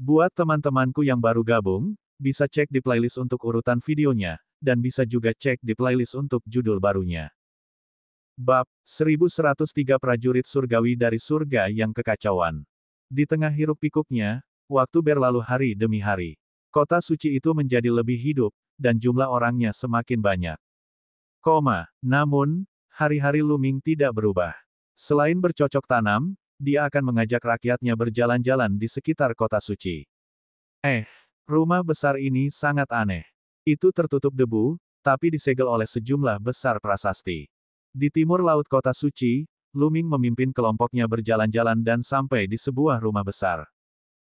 Buat teman-temanku yang baru gabung, bisa cek di playlist untuk urutan videonya, dan bisa juga cek di playlist untuk judul barunya. Bab 1103 Prajurit Surgawi dari Surga yang Kekacauan. Di tengah hiruk-pikuknya, waktu berlalu hari demi hari. Kota suci itu menjadi lebih hidup, dan jumlah orangnya semakin banyak. Namun, hari-hari Luming tidak berubah. Selain bercocok tanam, dia akan mengajak rakyatnya berjalan-jalan di sekitar kota suci. Rumah besar ini sangat aneh. Itu tertutup debu, tapi disegel oleh sejumlah besar prasasti. Di timur laut kota suci, Luming memimpin kelompoknya berjalan-jalan dan sampai di sebuah rumah besar.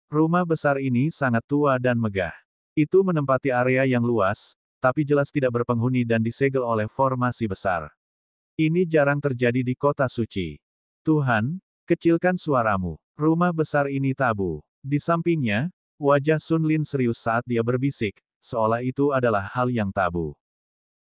Rumah besar ini sangat tua dan megah. Itu menempati area yang luas, tapi jelas tidak berpenghuni dan disegel oleh formasi besar. Ini jarang terjadi di kota suci. Tuhan, kecilkan suaramu. Rumah besar ini tabu. Di sampingnya, wajah Sun Lin serius saat dia berbisik, seolah itu adalah hal yang tabu.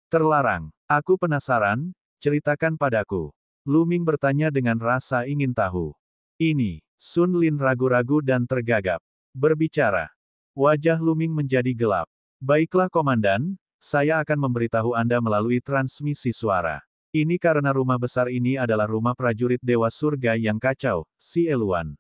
Terlarang. Aku penasaran, ceritakan padaku. Luming bertanya dengan rasa ingin tahu. Ini, Sun Lin ragu-ragu dan tergagap. Berbicara. Wajah Luming menjadi gelap. Baiklah komandan, saya akan memberitahu Anda melalui transmisi suara. Ini karena rumah besar ini adalah rumah prajurit Dewa Surga yang kacau, Xie Luan.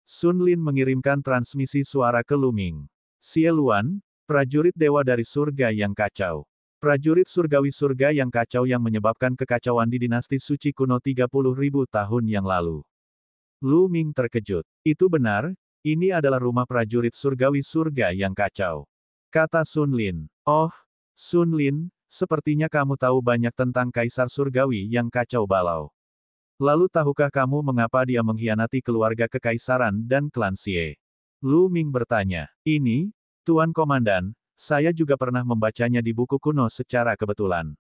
Sun Lin mengirimkan transmisi suara ke Luming. Xie Luan, prajurit dewa dari surga yang kacau. Prajurit surgawi surga yang kacau yang menyebabkan kekacauan di dinasti suci kuno 30.000 tahun yang lalu. Luming terkejut. Itu benar, ini adalah rumah prajurit surgawi surga yang kacau. Kata Sun Lin. Oh, Sun Lin, sepertinya kamu tahu banyak tentang Kaisar Surgawi yang kacau balau. Lalu tahukah kamu mengapa dia mengkhianati keluarga kekaisaran dan klan Xie? Luming bertanya. Ini, Tuan Komandan, saya juga pernah membacanya di buku kuno secara kebetulan.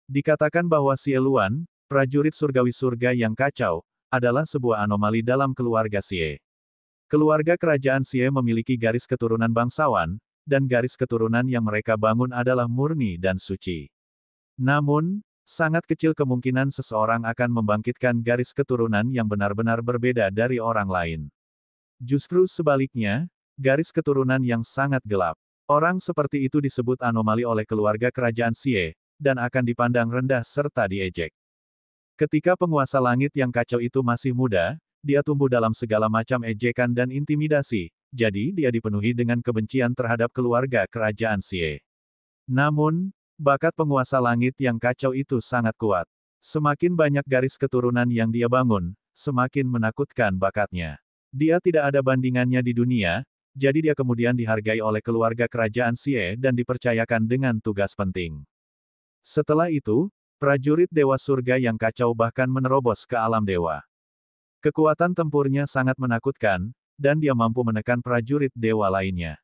Dikatakan bahwa Xie Luan, prajurit surgawi surga yang kacau, adalah sebuah anomali dalam keluarga Xie. Keluarga kerajaan Xie memiliki garis keturunan bangsawan, dan garis keturunan yang mereka bangun adalah murni dan suci. Namun, sangat kecil kemungkinan seseorang akan membangkitkan garis keturunan yang benar-benar berbeda dari orang lain. Justru sebaliknya, garis keturunan yang sangat gelap. Orang seperti itu disebut anomali oleh keluarga kerajaan Xie, dan akan dipandang rendah serta diejek. Ketika penguasa langit yang kacau itu masih muda, dia tumbuh dalam segala macam ejekan dan intimidasi, jadi dia dipenuhi dengan kebencian terhadap keluarga kerajaan Xie. Namun, bakat penguasa langit yang kacau itu sangat kuat. Semakin banyak garis keturunan yang dia bangun, semakin menakutkan bakatnya. Dia tidak ada bandingannya di dunia, jadi dia kemudian dihargai oleh keluarga kerajaan Xie dan dipercayakan dengan tugas penting. Setelah itu, prajurit Dewa Surga yang kacau bahkan menerobos ke alam dewa. Kekuatan tempurnya sangat menakutkan, dan dia mampu menekan prajurit dewa lainnya.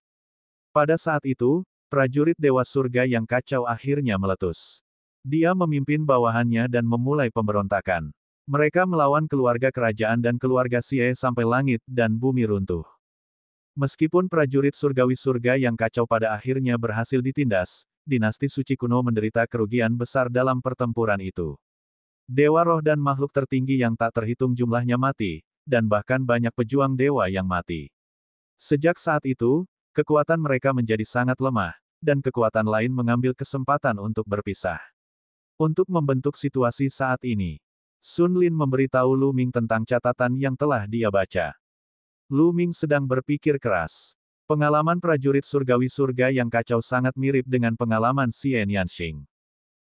Pada saat itu, prajurit Dewa Surga yang kacau akhirnya meletus. Dia memimpin bawahannya dan memulai pemberontakan. Mereka melawan keluarga kerajaan dan keluarga Xie sampai langit dan bumi runtuh. Meskipun prajurit surgawi surga yang kacau pada akhirnya berhasil ditindas, dinasti suci kuno menderita kerugian besar dalam pertempuran itu. Dewa roh dan makhluk tertinggi yang tak terhitung jumlahnya mati, dan bahkan banyak pejuang dewa yang mati. Sejak saat itu, kekuatan mereka menjadi sangat lemah, dan kekuatan lain mengambil kesempatan untuk berpisah. Untuk membentuk situasi saat ini, Sun Lin memberitahu Luming tentang catatan yang telah dia baca. Luming sedang berpikir keras. Pengalaman prajurit surgawi surga yang kacau sangat mirip dengan pengalaman Xie Nianxing.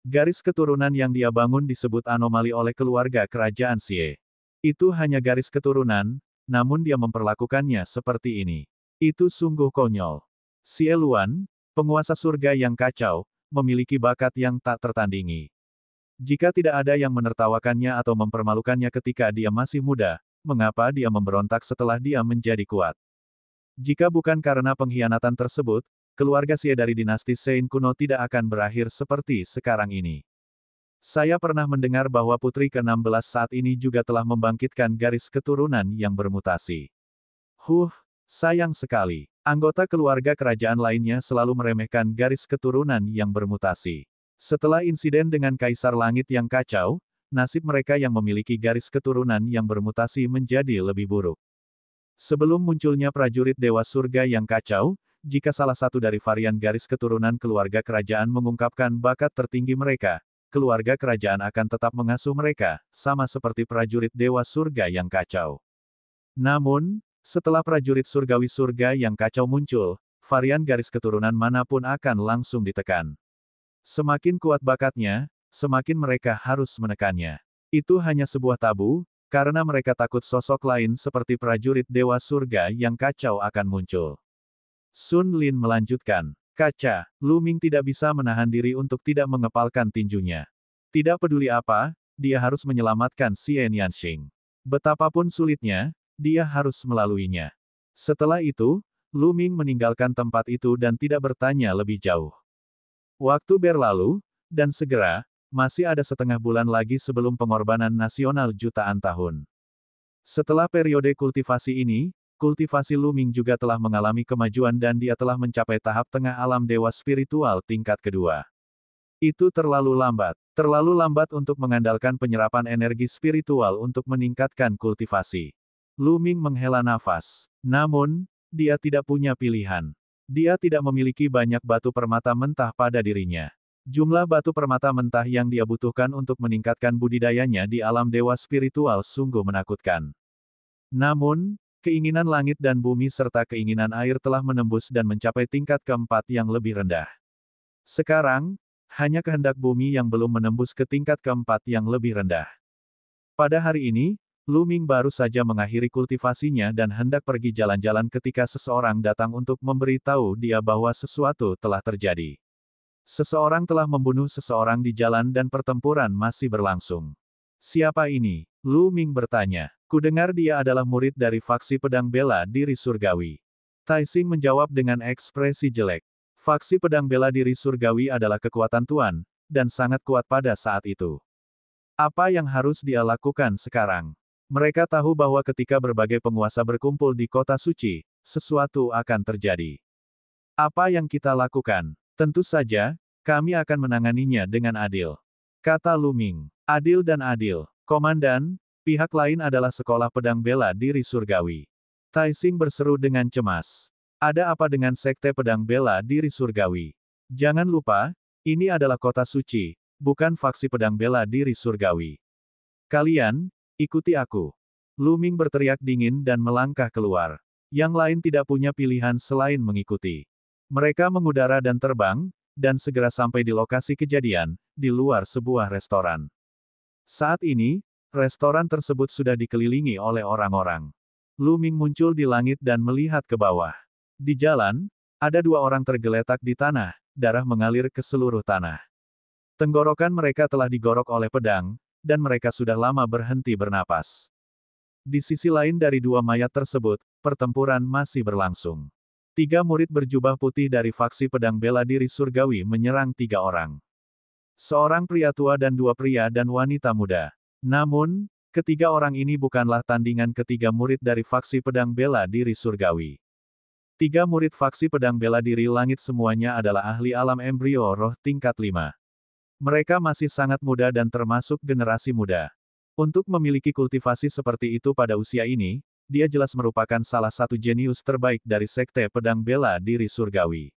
Garis keturunan yang dia bangun disebut anomali oleh keluarga kerajaan Xie. Itu hanya garis keturunan, namun dia memperlakukannya seperti ini. Itu sungguh konyol. Xie Luan, penguasa surga yang kacau, memiliki bakat yang tak tertandingi. Jika tidak ada yang menertawakannya atau mempermalukannya ketika dia masih muda, mengapa dia memberontak setelah dia menjadi kuat? Jika bukan karena pengkhianatan tersebut, keluarga Xie dari dinasti Sein kuno tidak akan berakhir seperti sekarang ini. Saya pernah mendengar bahwa putri ke-16 saat ini juga telah membangkitkan garis keturunan yang bermutasi. Sayang sekali. Anggota keluarga kerajaan lainnya selalu meremehkan garis keturunan yang bermutasi. Setelah insiden dengan Kaisar Langit yang kacau, nasib mereka yang memiliki garis keturunan yang bermutasi menjadi lebih buruk. Sebelum munculnya prajurit Dewa Surga yang kacau, jika salah satu dari varian garis keturunan keluarga kerajaan mengungkapkan bakat tertinggi mereka, keluarga kerajaan akan tetap mengasuh mereka, sama seperti prajurit Dewa Surga yang kacau. Namun, setelah prajurit surgawi surga yang kacau muncul, varian garis keturunan manapun akan langsung ditekan. Semakin kuat bakatnya, semakin mereka harus menekannya. Itu hanya sebuah tabu, karena mereka takut sosok lain seperti prajurit Dewa Surga yang kacau akan muncul. Sun Lin melanjutkan, kaca, Lu Ming tidak bisa menahan diri untuk tidak mengepalkan tinjunya. Tidak peduli apa, dia harus menyelamatkan Xian Yanxing. Betapapun sulitnya, dia harus melaluinya. Setelah itu, Lu Ming meninggalkan tempat itu dan tidak bertanya lebih jauh. Waktu berlalu, dan segera, masih ada setengah bulan lagi sebelum pengorbanan nasional jutaan tahun. Setelah periode kultivasi ini, kultivasi Lu Ming juga telah mengalami kemajuan dan dia telah mencapai tahap tengah alam dewa spiritual tingkat kedua. Itu terlalu lambat untuk mengandalkan penyerapan energi spiritual untuk meningkatkan kultivasi. Lu Ming menghela nafas. Namun, dia tidak punya pilihan. Dia tidak memiliki banyak batu permata mentah pada dirinya. Jumlah batu permata mentah yang dia butuhkan untuk meningkatkan budidayanya di alam dewa spiritual sungguh menakutkan. Namun, keinginan langit dan bumi serta keinginan air telah menembus dan mencapai tingkat keempat yang lebih rendah. Sekarang, hanya kehendak bumi yang belum menembus ke tingkat keempat yang lebih rendah. Pada hari ini, Lu Ming baru saja mengakhiri kultivasinya dan hendak pergi jalan-jalan ketika seseorang datang untuk memberitahu dia bahwa sesuatu telah terjadi. Seseorang telah membunuh seseorang di jalan dan pertempuran masih berlangsung. Siapa ini? Lu Ming bertanya. Kudengar dia adalah murid dari faksi pedang bela diri surgawi. Tai Xing menjawab dengan ekspresi jelek. Faksi pedang bela diri surgawi adalah kekuatan Tuan, dan sangat kuat pada saat itu. Apa yang harus dia lakukan sekarang? Mereka tahu bahwa ketika berbagai penguasa berkumpul di kota suci, sesuatu akan terjadi. Apa yang kita lakukan? Tentu saja, kami akan menanganinya dengan adil. Kata Lu Ming. Adil dan adil. Komandan, pihak lain adalah sekolah pedang bela diri surgawi. Tai Xing berseru dengan cemas. Ada apa dengan sekte pedang bela diri surgawi? Jangan lupa, ini adalah kota suci, bukan faksi pedang bela diri surgawi. Kalian, ikuti aku. Lu Ming berteriak dingin dan melangkah keluar. Yang lain tidak punya pilihan selain mengikuti. Mereka mengudara dan terbang, dan segera sampai di lokasi kejadian, di luar sebuah restoran. Saat ini, restoran tersebut sudah dikelilingi oleh orang-orang. Lu Ming muncul di langit dan melihat ke bawah. Di jalan, ada dua orang tergeletak di tanah, darah mengalir ke seluruh tanah. Tenggorokan mereka telah digorok oleh pedang, dan mereka sudah lama berhenti bernapas. Di sisi lain dari dua mayat tersebut, pertempuran masih berlangsung. 3 murid berjubah putih dari faksi pedang bela diri surgawi menyerang 3 orang. Seorang pria tua dan 2 pria dan wanita muda. Namun, ketiga orang ini bukanlah tandingan ketiga murid dari faksi pedang bela diri surgawi. 3 murid faksi pedang bela diri langit semuanya adalah ahli alam embrio roh tingkat 5. Mereka masih sangat muda dan termasuk generasi muda. Untuk memiliki kultivasi seperti itu pada usia ini, dia jelas merupakan salah satu jenius terbaik dari sekte pedang bela diri surgawi.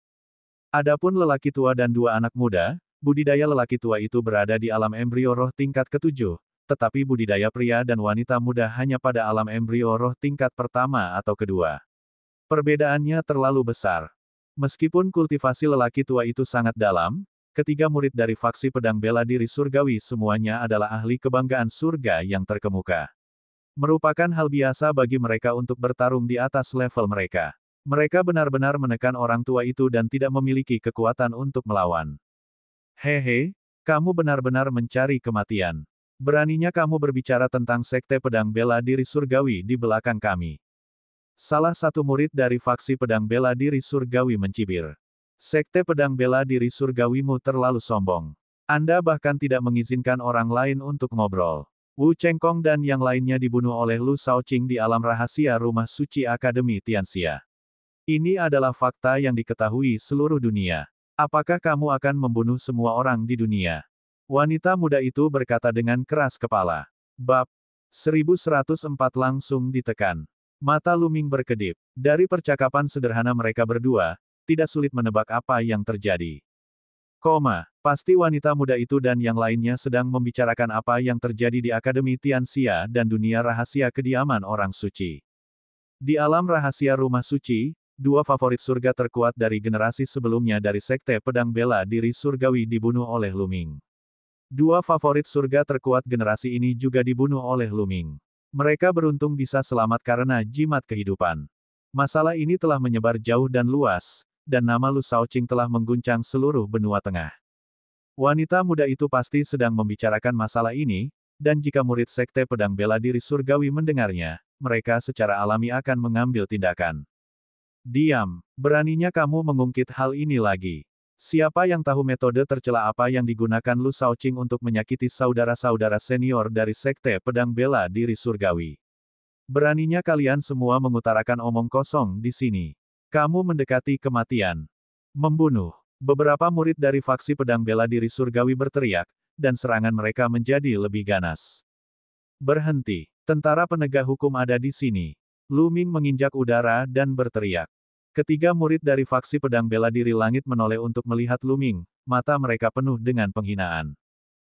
Adapun lelaki tua dan 2 anak muda, budidaya lelaki tua itu berada di alam embrio roh tingkat ke-7, tetapi budidaya pria dan wanita muda hanya pada alam embrio roh tingkat pertama atau kedua. Perbedaannya terlalu besar. Meskipun kultivasi lelaki tua itu sangat dalam, ketiga murid dari faksi pedang bela diri surgawi semuanya adalah ahli kebanggaan surga yang terkemuka. Merupakan hal biasa bagi mereka untuk bertarung di atas level mereka. Mereka benar-benar menekan orang tua itu dan tidak memiliki kekuatan untuk melawan. Hehe, kamu benar-benar mencari kematian. Beraninya kamu berbicara tentang sekte pedang bela diri surgawi di belakang kami. Salah satu murid dari faksi pedang bela diri surgawi mencibir. Sekte pedang bela diri surgawimu terlalu sombong. Anda bahkan tidak mengizinkan orang lain untuk ngobrol. Wu Chengkong dan yang lainnya dibunuh oleh Lu Shaoqing di alam rahasia Rumah Suci Akademi Tianxia. Ini adalah fakta yang diketahui seluruh dunia. Apakah kamu akan membunuh semua orang di dunia? Wanita muda itu berkata dengan keras kepala. Bab 1104 langsung ditekan. Mata Luming berkedip. Dari percakapan sederhana mereka berdua, tidak sulit menebak apa yang terjadi. Pasti wanita muda itu dan yang lainnya sedang membicarakan apa yang terjadi di Akademi Tianxia dan dunia rahasia kediaman orang suci. Di alam rahasia rumah suci, dua favorit surga terkuat dari generasi sebelumnya dari Sekte Pedang Bela Diri Surgawi dibunuh oleh Luming. Dua favorit surga terkuat generasi ini juga dibunuh oleh Luming. Mereka beruntung bisa selamat karena jimat kehidupan. Masalah ini telah menyebar jauh dan luas, dan nama Lu Shaoqing telah mengguncang seluruh benua tengah. Wanita muda itu pasti sedang membicarakan masalah ini, dan jika murid Sekte Pedang Bela Diri Surgawi mendengarnya, mereka secara alami akan mengambil tindakan. Diam, beraninya kamu mengungkit hal ini lagi. Siapa yang tahu metode tercela apa yang digunakan Lu Shaoqing untuk menyakiti saudara-saudara senior dari Sekte Pedang Bela Diri Surgawi? Beraninya kalian semua mengutarakan omong kosong di sini. Kamu mendekati kematian. Membunuh. Beberapa murid dari faksi Pedang Bela Diri Surgawi berteriak, dan serangan mereka menjadi lebih ganas. Berhenti. Tentara penegak hukum ada di sini. Luming menginjak udara dan berteriak. Ketiga murid dari faksi Pedang Bela Diri Langit menoleh untuk melihat Luming, mata mereka penuh dengan penghinaan.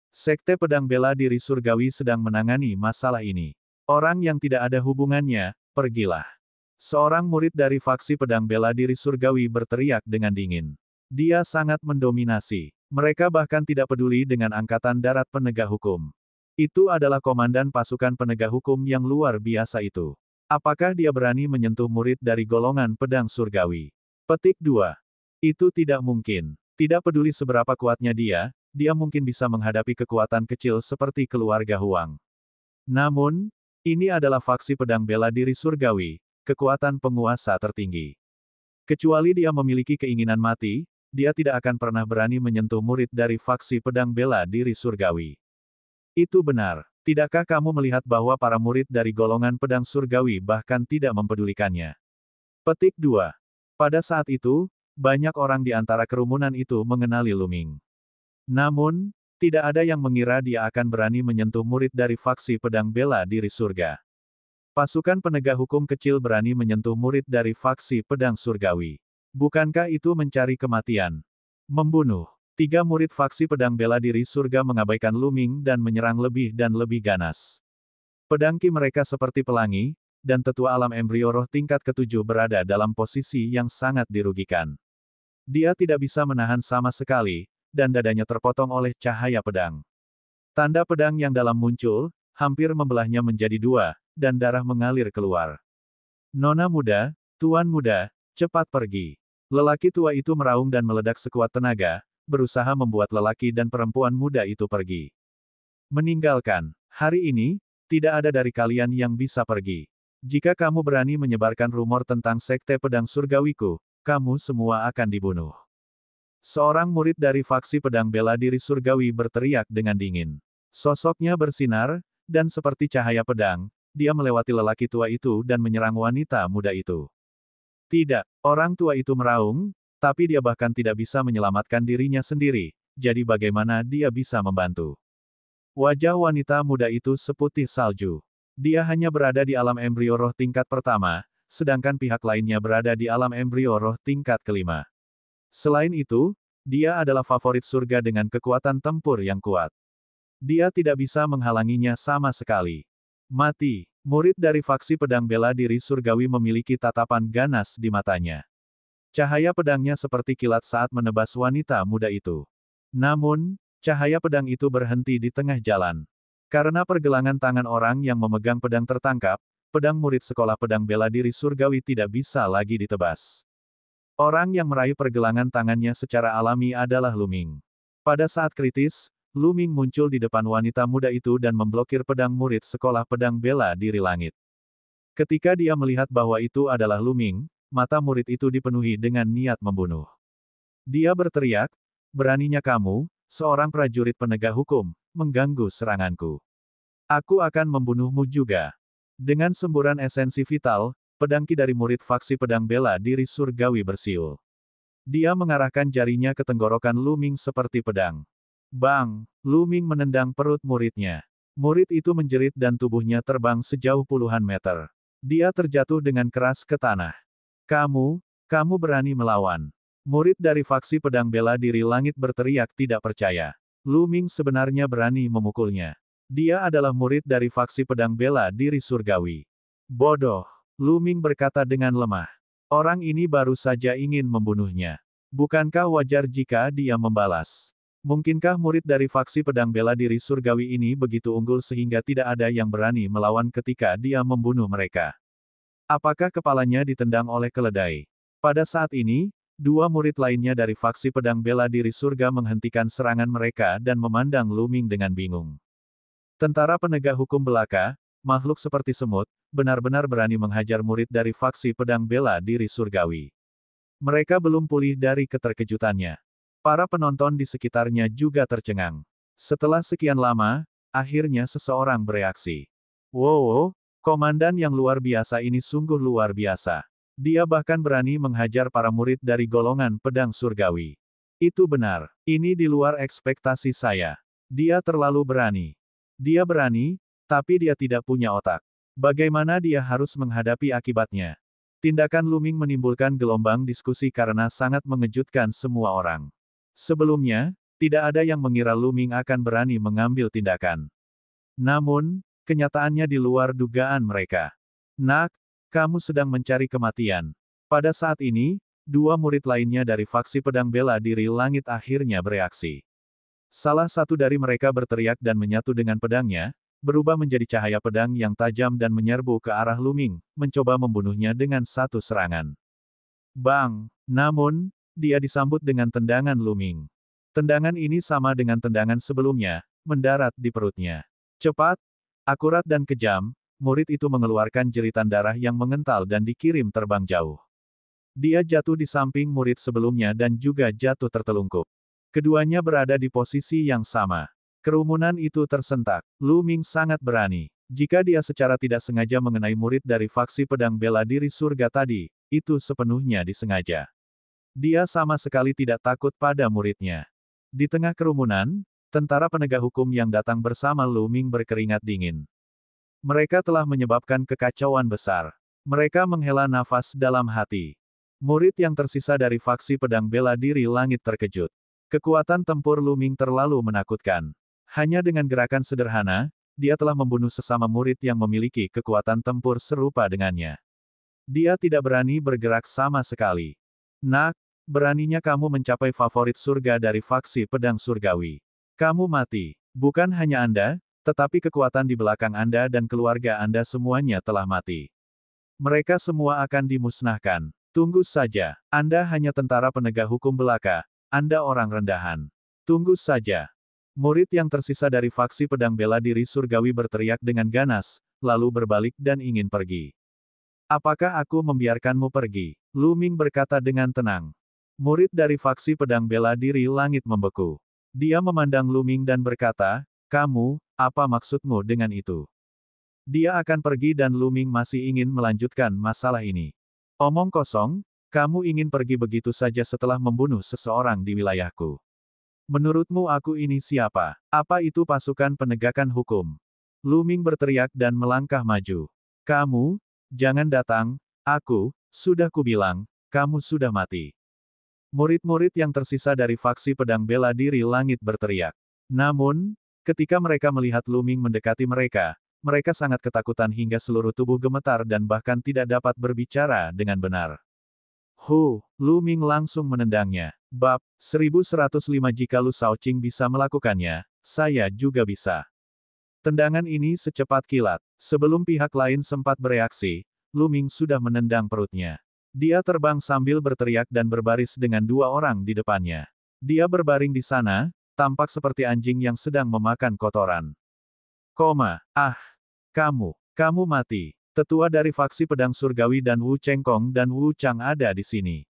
Sekte Pedang Bela Diri Surgawi sedang menangani masalah ini. Orang yang tidak ada hubungannya, pergilah. Seorang murid dari faksi Pedang Bela Diri Surgawi berteriak dengan dingin. Dia sangat mendominasi. Mereka bahkan tidak peduli dengan Angkatan Darat Penegak Hukum. Itu adalah komandan pasukan penegak hukum yang luar biasa itu. Apakah dia berani menyentuh murid dari golongan pedang surgawi? Petik 2. Itu tidak mungkin. Tidak peduli seberapa kuatnya dia mungkin bisa menghadapi kekuatan kecil seperti keluarga Huang. Namun, ini adalah faksi Pedang Bela Diri Surgawi, kekuatan penguasa tertinggi. Kecuali dia memiliki keinginan mati, dia tidak akan pernah berani menyentuh murid dari faksi Pedang Bela Diri Surgawi. Itu benar. Tidakkah kamu melihat bahwa para murid dari golongan pedang surgawi bahkan tidak mempedulikannya? Petik 2. Pada saat itu, banyak orang di antara kerumunan itu mengenali Luming. Namun, tidak ada yang mengira dia akan berani menyentuh murid dari faksi Pedang Bela Diri Surga. Pasukan penegak hukum kecil berani menyentuh murid dari faksi Pedang Surgawi. Bukankah itu mencari kematian? Membunuh. Tiga murid faksi Pedang Bela Diri Surga mengabaikan Luming dan menyerang lebih dan lebih ganas. Pedang Ki mereka seperti pelangi, dan tetua alam embrio roh tingkat ketujuh berada dalam posisi yang sangat dirugikan. Dia tidak bisa menahan sama sekali, dan dadanya terpotong oleh cahaya pedang. Tanda pedang yang dalam muncul, hampir membelahnya menjadi dua, dan darah mengalir keluar. Nona muda, tuan muda, cepat pergi. Lelaki tua itu meraung dan meledak sekuat tenaga, berusaha membuat lelaki dan perempuan muda itu pergi. Meninggalkan. Hari ini, tidak ada dari kalian yang bisa pergi. Jika kamu berani menyebarkan rumor tentang Sekte Pedang Surgawiku, kamu semua akan dibunuh. Seorang murid dari faksi Pedang Bela Diri Surgawi berteriak dengan dingin. Sosoknya bersinar, dan seperti cahaya pedang, dia melewati lelaki tua itu dan menyerang wanita muda itu. Tidak, orang tua itu meraung, tapi dia bahkan tidak bisa menyelamatkan dirinya sendiri, jadi bagaimana dia bisa membantu? Wajah wanita muda itu seputih salju. Dia hanya berada di alam embrio roh tingkat pertama, sedangkan pihak lainnya berada di alam embrio roh tingkat kelima. Selain itu, dia adalah favorit surga dengan kekuatan tempur yang kuat. Dia tidak bisa menghalanginya sama sekali. Mati. Murid dari faksi Pedang Bela Diri Surgawi memiliki tatapan ganas di matanya. Cahaya pedangnya seperti kilat saat menebas wanita muda itu. Namun, cahaya pedang itu berhenti di tengah jalan. Karena pergelangan tangan orang yang memegang pedang tertangkap, pedang murid sekolah Pedang Bela Diri Surgawi tidak bisa lagi ditebas. Orang yang meraih pergelangan tangannya secara alami adalah Luming. Pada saat kritis, Luming muncul di depan wanita muda itu dan memblokir pedang murid sekolah Pedang Bela Diri Langit. Ketika dia melihat bahwa itu adalah Luming, mata murid itu dipenuhi dengan niat membunuh. Dia berteriak, beraninya kamu, seorang prajurit penegak hukum, mengganggu seranganku. Aku akan membunuhmu juga. Dengan semburan esensi vital, pedang Ki dari murid faksi Pedang Bela Diri Surgawi bersiul. Dia mengarahkan jarinya ke tenggorokan Luming seperti pedang. Bang! Luming menendang perut muridnya. Murid itu menjerit dan tubuhnya terbang sejauh puluhan meter. Dia terjatuh dengan keras ke tanah. Kamu berani melawan. Murid dari faksi pedang bela diri langit berteriak tidak percaya. Lu Ming sebenarnya berani memukulnya. Dia adalah murid dari faksi pedang bela diri surgawi. Bodoh. Lu Ming berkata dengan lemah. Orang ini baru saja ingin membunuhnya. Bukankah wajar jika dia membalas? Mungkinkah murid dari faksi pedang bela diri surgawi ini begitu unggul sehingga tidak ada yang berani melawan ketika dia membunuh mereka? Apakah kepalanya ditendang oleh keledai? Pada saat ini, dua murid lainnya dari faksi pedang bela diri surga menghentikan serangan mereka dan memandang Lu Ming dengan bingung. Tentara penegak hukum belaka, makhluk seperti semut, benar-benar berani menghajar murid dari faksi pedang bela diri surgawi. Mereka belum pulih dari keterkejutannya. Para penonton di sekitarnya juga tercengang. Setelah sekian lama, akhirnya seseorang bereaksi. Wow, komandan yang luar biasa ini sungguh luar biasa. Dia bahkan berani menghajar para murid dari golongan pedang surgawi. Itu benar. Ini di luar ekspektasi saya. Dia terlalu berani. Dia berani, tapi dia tidak punya otak. Bagaimana dia harus menghadapi akibatnya? Tindakan Lu Ming menimbulkan gelombang diskusi karena sangat mengejutkan semua orang. Sebelumnya, tidak ada yang mengira Lu Ming akan berani mengambil tindakan. Namun, kenyataannya di luar dugaan mereka. Nak, kamu sedang mencari kematian. Pada saat ini, dua murid lainnya dari faksi pedang bela diri langit akhirnya bereaksi. Salah satu dari mereka berteriak dan menyatu dengan pedangnya, berubah menjadi cahaya pedang yang tajam dan menyerbu ke arah Lu Ming, mencoba membunuhnya dengan satu serangan. Bang! Namun, dia disambut dengan tendangan Lu Ming. Tendangan ini sama dengan tendangan sebelumnya, mendarat di perutnya. Cepat, akurat dan kejam, murid itu mengeluarkan jeritan darah yang mengental dan dikirim terbang jauh. Dia jatuh di samping murid sebelumnya dan juga jatuh tertelungkup. Keduanya berada di posisi yang sama. Kerumunan itu tersentak. Lu Ming sangat berani. Jika dia secara tidak sengaja mengenai murid dari faksi pedang bela diri surga tadi, itu sepenuhnya disengaja. Dia sama sekali tidak takut pada muridnya. Di tengah kerumunan, tentara penegak hukum yang datang bersama Lu Ming berkeringat dingin. Mereka telah menyebabkan kekacauan besar. Mereka menghela nafas dalam hati. Murid yang tersisa dari faksi pedang bela diri langit terkejut. Kekuatan tempur Lu Ming terlalu menakutkan. Hanya dengan gerakan sederhana, dia telah membunuh sesama murid yang memiliki kekuatan tempur serupa dengannya. Dia tidak berani bergerak sama sekali. Nak, beraninya kamu mencapai favorit surga dari faksi pedang surgawi. Kamu mati. Bukan hanya Anda, tetapi kekuatan di belakang Anda dan keluarga Anda semuanya telah mati. Mereka semua akan dimusnahkan. Tunggu saja. Anda hanya tentara penegak hukum belaka. Anda orang rendahan. Tunggu saja. Murid yang tersisa dari faksi pedang bela diri surgawi berteriak dengan ganas, lalu berbalik dan ingin pergi. Apakah aku membiarkanmu pergi? Lu Ming berkata dengan tenang. Murid dari faksi pedang bela diri langit membeku. Dia memandang Lu Ming dan berkata, kamu, apa maksudmu dengan itu? Dia akan pergi dan Lu Ming masih ingin melanjutkan masalah ini. Omong kosong, kamu ingin pergi begitu saja setelah membunuh seseorang di wilayahku. Menurutmu aku ini siapa? Apa itu pasukan penegakan hukum? Lu Ming berteriak dan melangkah maju. Kamu, jangan datang, sudah kubilang, kamu sudah mati. Murid-murid yang tersisa dari faksi pedang bela diri langit berteriak. Namun, ketika mereka melihat Lu Ming mendekati mereka, mereka sangat ketakutan hingga seluruh tubuh gemetar dan bahkan tidak dapat berbicara dengan benar. Lu Ming langsung menendangnya. Bab 1105 jika Lu Shaoqing bisa melakukannya, saya juga bisa. Tendangan ini secepat kilat. Sebelum pihak lain sempat bereaksi, Lu Ming sudah menendang perutnya. Dia terbang sambil berteriak dan berbaris dengan dua orang di depannya. Dia berbaring di sana, tampak seperti anjing yang sedang memakan kotoran. Kamu mati. Tetua dari faksi pedang surgawi dan Wu Chengkong dan Wu Chang ada di sini.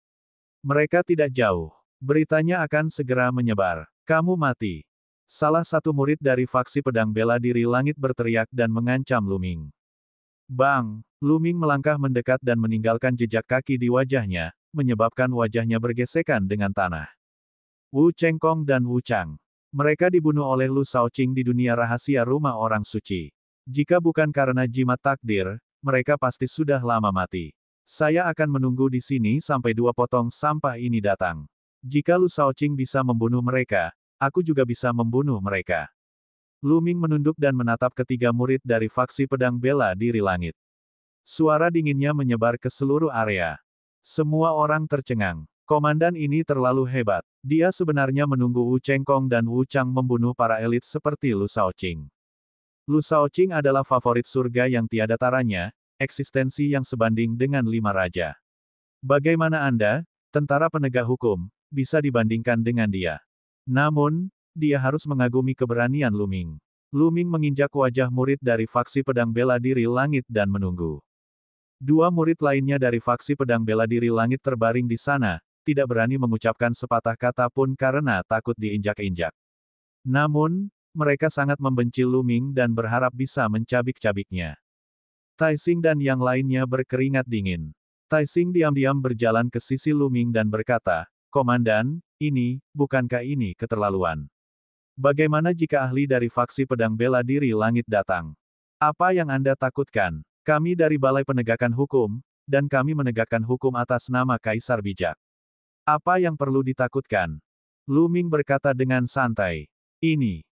Mereka tidak jauh. Beritanya akan segera menyebar. Kamu mati. Salah satu murid dari faksi pedang bela diri langit berteriak dan mengancam Lu Ming. Bang! Lu Ming melangkah mendekat dan meninggalkan jejak kaki di wajahnya, menyebabkan wajahnya bergesekan dengan tanah. Wu Chengkong dan Wu Chang. Mereka dibunuh oleh Lu Shaoqing di dunia rahasia rumah orang suci. Jika bukan karena jimat takdir, mereka pasti sudah lama mati. Saya akan menunggu di sini sampai 2 potong sampah ini datang. Jika Lu Shaoqing bisa membunuh mereka, aku juga bisa membunuh mereka. Lu Ming menunduk dan menatap ketiga murid dari faksi pedang bela diri langit. Suara dinginnya menyebar ke seluruh area. Semua orang tercengang. Komandan ini terlalu hebat. Dia sebenarnya menunggu Wu Chengkong dan Wu Chang membunuh para elit seperti Lu Shaoqing. Lu Shaoqing adalah favorit surga yang tiada taranya, eksistensi yang sebanding dengan 5 raja. Bagaimana Anda, tentara penegak hukum, bisa dibandingkan dengan dia? Namun, dia harus mengagumi keberanian Lu Ming. Lu Ming menginjak wajah murid dari faksi pedang bela diri langit dan menunggu. 2 murid lainnya dari faksi pedang bela diri langit terbaring di sana, tidak berani mengucapkan sepatah kata pun karena takut diinjak-injak. Namun, mereka sangat membenci Lu Ming dan berharap bisa mencabik-cabiknya. Tai Xing dan yang lainnya berkeringat dingin. Tai Xing diam-diam berjalan ke sisi Lu Ming dan berkata, "Komandan, bukankah ini keterlaluan? Bagaimana jika ahli dari faksi pedang bela diri langit datang? Apa yang Anda takutkan? Kami dari Balai Penegakan Hukum, dan kami menegakkan hukum atas nama Kaisar Bijak. Apa yang perlu ditakutkan?" Lu Ming berkata dengan santai.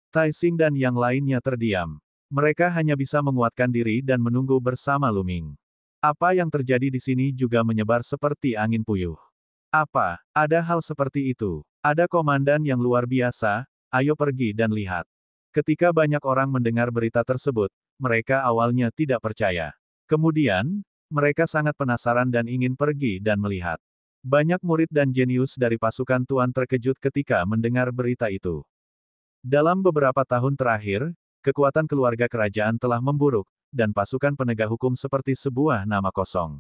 Tai Xing dan yang lainnya terdiam. Mereka hanya bisa menguatkan diri dan menunggu bersama Lu Ming. Apa yang terjadi di sini juga menyebar seperti angin puyuh. Apa, ada hal seperti itu? Ada komandan yang luar biasa, ayo pergi dan lihat. Ketika banyak orang mendengar berita tersebut, mereka awalnya tidak percaya. Kemudian, mereka sangat penasaran dan ingin pergi dan melihat. Banyak murid dan jenius dari pasukan Tuan terkejut ketika mendengar berita itu. Dalam beberapa tahun terakhir, kekuatan keluarga kerajaan telah memburuk, dan pasukan penegak hukum seperti sebuah nama kosong.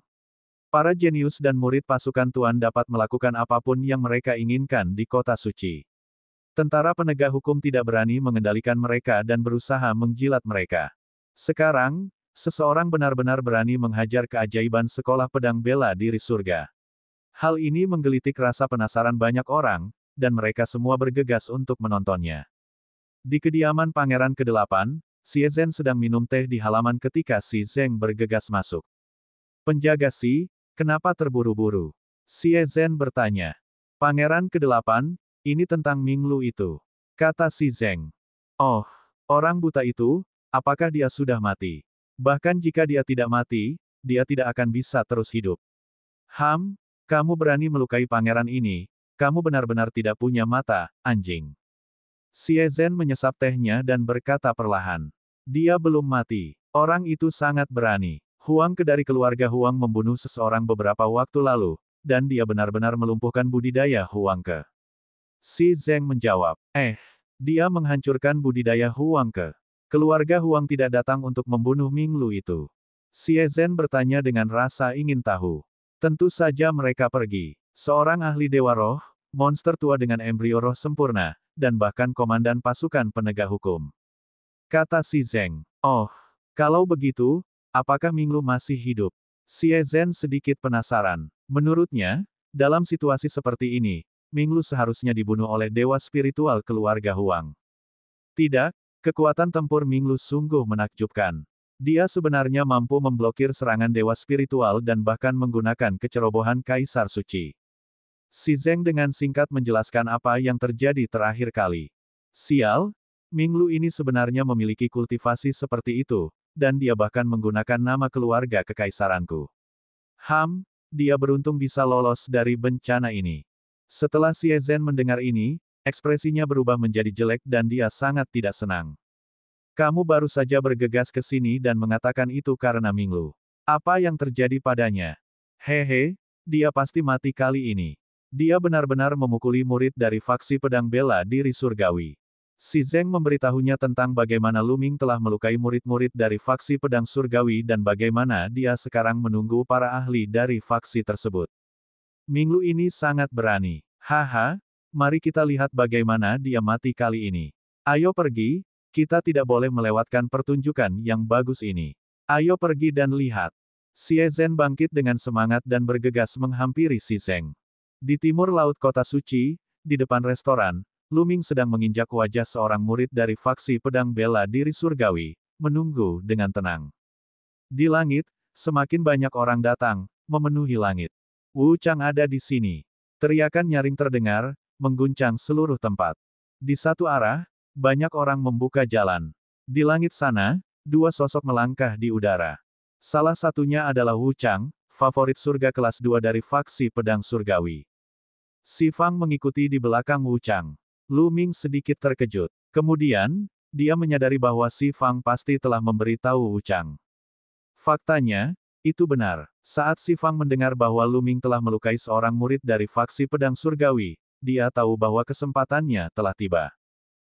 Para jenius dan murid pasukan Tuan dapat melakukan apapun yang mereka inginkan di kota suci. Tentara penegak hukum tidak berani mengendalikan mereka dan berusaha menjilat mereka. Sekarang, seseorang benar-benar berani menghajar keajaiban sekolah pedang bela diri surga. Hal ini menggelitik rasa penasaran banyak orang, dan mereka semua bergegas untuk menontonnya. Di kediaman Pangeran ke-8, Xie Zhen sedang minum teh di halaman ketika Xi Zeng bergegas masuk. "Penjaga Xi, kenapa terburu-buru?" Xie Zhen bertanya. "Pangeran ke-8, ini tentang Ming Lu itu," kata Xi Zeng. "Oh, orang buta itu, apakah dia sudah mati? Bahkan jika dia tidak mati, dia tidak akan bisa terus hidup." Kamu berani melukai pangeran ini, kamu benar-benar tidak punya mata, anjing." Xie Zhen menyesap tehnya dan berkata perlahan. "Dia belum mati. Orang itu sangat berani. Huang Ke dari keluarga Huang membunuh seseorang beberapa waktu lalu, dan dia benar-benar melumpuhkan budidaya Huang Ke." Xi Zeng menjawab, dia menghancurkan budidaya Huang Ke. Keluarga Huang tidak datang untuk membunuh Ming Lu itu." Xie Zhen bertanya dengan rasa ingin tahu. "Tentu saja mereka pergi. Seorang ahli Dewa Roh, monster tua dengan embrio roh sempurna, dan bahkan komandan pasukan penegak hukum," kata Xi Zeng. "Oh, kalau begitu, apakah Ming Lu masih hidup?" Xie Zhen sedikit penasaran. Menurutnya, dalam situasi seperti ini, Ming Lu seharusnya dibunuh oleh dewa spiritual keluarga Huang. Tidak, kekuatan tempur Ming Lu sungguh menakjubkan. Dia sebenarnya mampu memblokir serangan dewa spiritual dan bahkan menggunakan kecerobohan Kaisar Suci. Xi Zeng dengan singkat menjelaskan apa yang terjadi terakhir kali. "Sial, Ming Lu ini sebenarnya memiliki kultivasi seperti itu, dan dia bahkan menggunakan nama keluarga kekaisaranku. Dia beruntung bisa lolos dari bencana ini." Setelah Xie Zhen mendengar ini, ekspresinya berubah menjadi jelek dan dia sangat tidak senang. "Kamu baru saja bergegas ke sini dan mengatakan itu karena Ming Lu. Apa yang terjadi padanya?" Dia pasti mati kali ini. Dia benar-benar memukuli murid dari faksi pedang bela diri surgawi. Xi Zeng memberitahunya tentang bagaimana Lu Ming telah melukai murid-murid dari faksi pedang surgawi dan bagaimana dia sekarang menunggu para ahli dari faksi tersebut. "Ming Lu ini sangat berani. Mari kita lihat bagaimana dia mati kali ini. Ayo pergi, kita tidak boleh melewatkan pertunjukan yang bagus ini. Ayo pergi dan lihat." Xie Zhen bangkit dengan semangat dan bergegas menghampiri Xi Zeng. Di timur laut kota suci, di depan restoran, Lu Ming sedang menginjak wajah seorang murid dari faksi pedang bela diri surgawi, menunggu dengan tenang. Di langit, Semakin banyak orang datang, memenuhi langit. Wu Chang ada di sini. Teriakan nyaring terdengar, mengguncang seluruh tempat. Di satu arah, banyak orang membuka jalan. Di langit sana, dua sosok melangkah di udara. Salah satunya adalah Wu Chang, favorit surga kelas 2 dari faksi pedang surgawi. Si Fang mengikuti di belakang Wu Chang. Lu Ming sedikit terkejut. Kemudian, dia menyadari bahwa si Fang pasti telah memberitahu Wu Chang. Faktanya, itu benar. Saat si Fang mendengar bahwa Lu Ming telah melukai seorang murid dari faksi pedang surgawi, dia tahu bahwa kesempatannya telah tiba.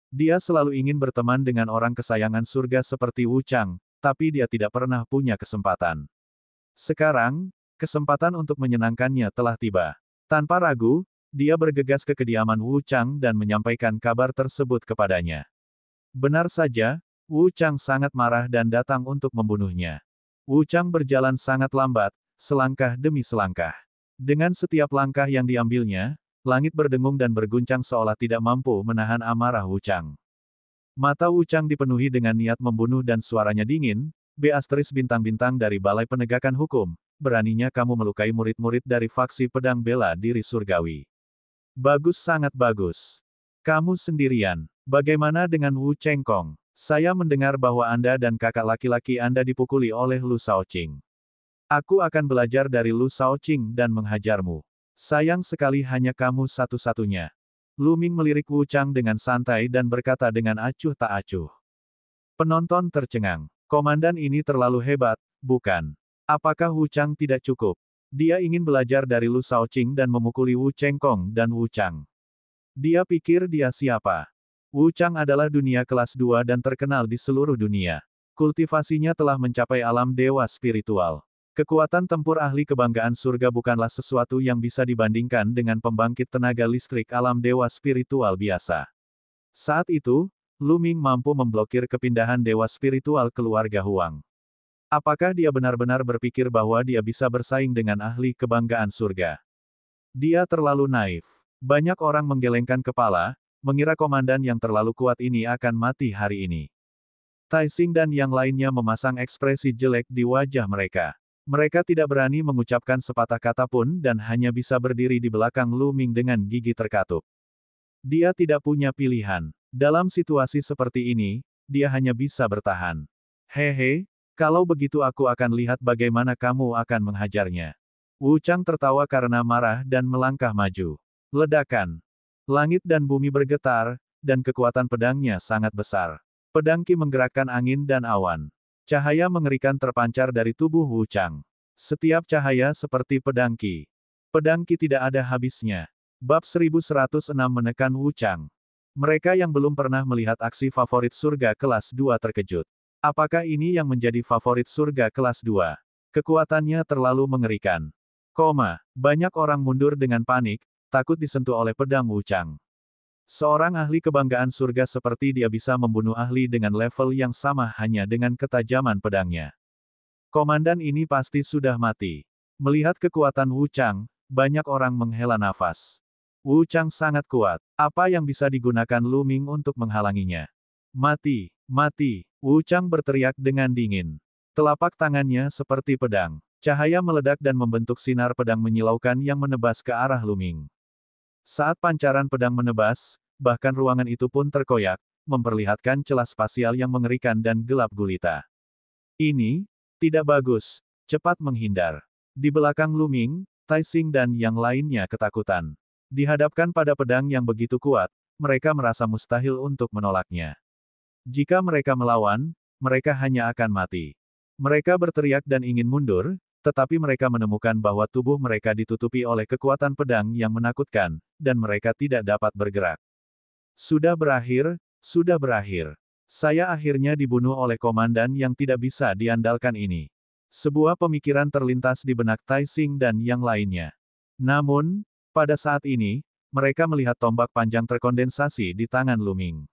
Dia selalu ingin berteman dengan orang kesayangan surga seperti Wu Chang, tapi dia tidak pernah punya kesempatan. Sekarang, kesempatan untuk menyenangkannya telah tiba. Tanpa ragu, dia bergegas ke kediaman Wu Chang dan menyampaikan kabar tersebut kepadanya. Benar saja, Wu Chang sangat marah dan datang untuk membunuhnya. Wu Chang berjalan sangat lambat, selangkah demi selangkah. Dengan setiap langkah yang diambilnya, langit berdengung dan berguncang seolah tidak mampu menahan amarah Wu Chang. Mata Wu Chang dipenuhi dengan niat membunuh dan suaranya dingin, Beatrice bintang-bintang dari Balai Penegakan Hukum, beraninya kamu melukai murid-murid dari faksi pedang bela diri surgawi. Bagus, sangat bagus. Kamu sendirian. Bagaimana dengan Wu Chengkong? Saya mendengar bahwa Anda dan kakak laki-laki Anda dipukuli oleh Lu Shaoqing. Aku akan belajar dari Lu Shaoqing dan menghajarmu. Sayang sekali hanya kamu satu-satunya. Lu Ming melirik Wu Chang dengan santai dan berkata dengan acuh tak acuh. Penonton tercengang. Komandan ini terlalu hebat, bukan? Apakah Wu Chang tidak cukup? Dia ingin belajar dari Lu Shaoqing dan memukuli Wu Chengkong dan Wu Chang. Dia pikir dia siapa? Wu Chang adalah dunia kelas 2 dan terkenal di seluruh dunia. Kultivasinya telah mencapai alam dewa spiritual. Kekuatan tempur ahli kebanggaan surga bukanlah sesuatu yang bisa dibandingkan dengan pembangkit tenaga listrik alam dewa spiritual biasa. Saat itu, Lu Ming mampu memblokir kepindahan dewa spiritual keluarga Huang. Apakah dia benar-benar berpikir bahwa dia bisa bersaing dengan ahli kebanggaan surga? Dia terlalu naif. Banyak orang menggelengkan kepala, mengira komandan yang terlalu kuat ini akan mati hari ini. Tai Xing dan yang lainnya memasang ekspresi jelek di wajah mereka. Mereka tidak berani mengucapkan sepatah kata pun dan hanya bisa berdiri di belakang Lu Ming dengan gigi terkatup. Dia tidak punya pilihan. Dalam situasi seperti ini, dia hanya bisa bertahan. Hehe, kalau begitu aku akan lihat bagaimana kamu akan menghajarnya. Wu Chang tertawa karena marah dan melangkah maju. Ledakan. Langit dan bumi bergetar, dan kekuatan pedangnya sangat besar. Pedang Qi menggerakkan angin dan awan. Cahaya mengerikan terpancar dari tubuh Wu Chang. Setiap cahaya seperti pedang Qi. Pedang Qi tidak ada habisnya. Bab 1106 menekan Wu Chang. Mereka yang belum pernah melihat aksi favorit surga kelas 2 terkejut. Apakah ini yang menjadi favorit surga kelas 2? Kekuatannya terlalu mengerikan. Banyak orang mundur dengan panik, takut disentuh oleh pedang Wu Chang. Seorang ahli kebanggaan surga seperti dia bisa membunuh ahli dengan level yang sama hanya dengan ketajaman pedangnya. Komandan ini pasti sudah mati. Melihat kekuatan Wu Chang, banyak orang menghela nafas. Wu Chang sangat kuat. Apa yang bisa digunakan Lu Ming untuk menghalanginya? Mati, mati. Wu Chang berteriak dengan dingin. Telapak tangannya seperti pedang. Cahaya meledak dan membentuk sinar pedang menyilaukan yang menebas ke arah Lu Ming. Saat pancaran pedang menebas, bahkan ruangan itu pun terkoyak, memperlihatkan celah spasial yang mengerikan dan gelap gulita. Ini, tidak bagus, cepat menghindar. Di belakang Lu Ming, Tai Xing dan yang lainnya ketakutan. Dihadapkan pada pedang yang begitu kuat, mereka merasa mustahil untuk menolaknya. Jika mereka melawan, mereka hanya akan mati. Mereka berteriak dan ingin mundur, tetapi mereka menemukan bahwa tubuh mereka ditutupi oleh kekuatan pedang yang menakutkan, dan mereka tidak dapat bergerak. Sudah berakhir, sudah berakhir. Saya akhirnya dibunuh oleh komandan yang tidak bisa diandalkan ini. Sebuah pemikiran terlintas di benak Tai Xing dan yang lainnya. Namun, pada saat ini, mereka melihat tombak panjang terkondensasi di tangan Lu Ming.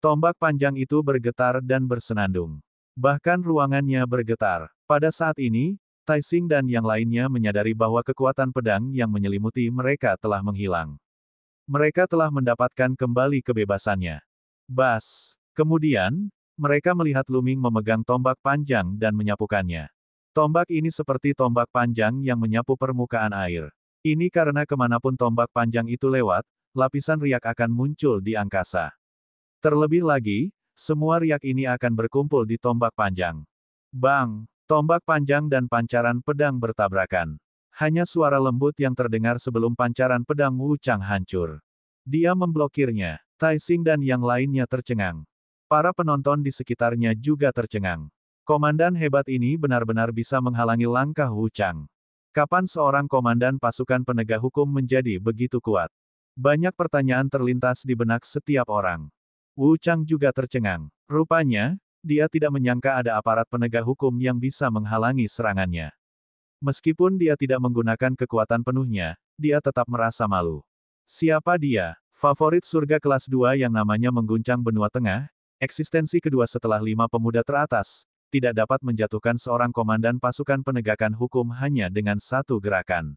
Tombak panjang itu bergetar dan bersenandung. Bahkan ruangannya bergetar. Pada saat ini, Tai Xing dan yang lainnya menyadari bahwa kekuatan pedang yang menyelimuti mereka telah menghilang. Mereka telah mendapatkan kembali kebebasannya. Bas. Kemudian, mereka melihat Lu Ming memegang tombak panjang dan menyapukannya. Tombak ini seperti tombak panjang yang menyapu permukaan air. Ini karena kemanapun tombak panjang itu lewat, lapisan riak akan muncul di angkasa. Terlebih lagi, semua riak ini akan berkumpul di tombak panjang. Bang! Tombak panjang dan pancaran pedang bertabrakan. Hanya suara lembut yang terdengar sebelum pancaran pedang Wu Chang hancur. Dia memblokirnya. Tai Xing dan yang lainnya tercengang. Para penonton di sekitarnya juga tercengang. Komandan hebat ini benar-benar bisa menghalangi langkah Wu Chang. Kapan seorang komandan pasukan penegak hukum menjadi begitu kuat? Banyak pertanyaan terlintas di benak setiap orang. Wu Chang juga tercengang. Rupanya, dia tidak menyangka ada aparat penegak hukum yang bisa menghalangi serangannya. Meskipun dia tidak menggunakan kekuatan penuhnya, dia tetap merasa malu. Siapa dia? Favorit surga kelas 2 yang namanya mengguncang benua tengah, eksistensi kedua setelah 5 pemuda teratas, tidak dapat menjatuhkan seorang komandan pasukan penegakan hukum hanya dengan satu gerakan.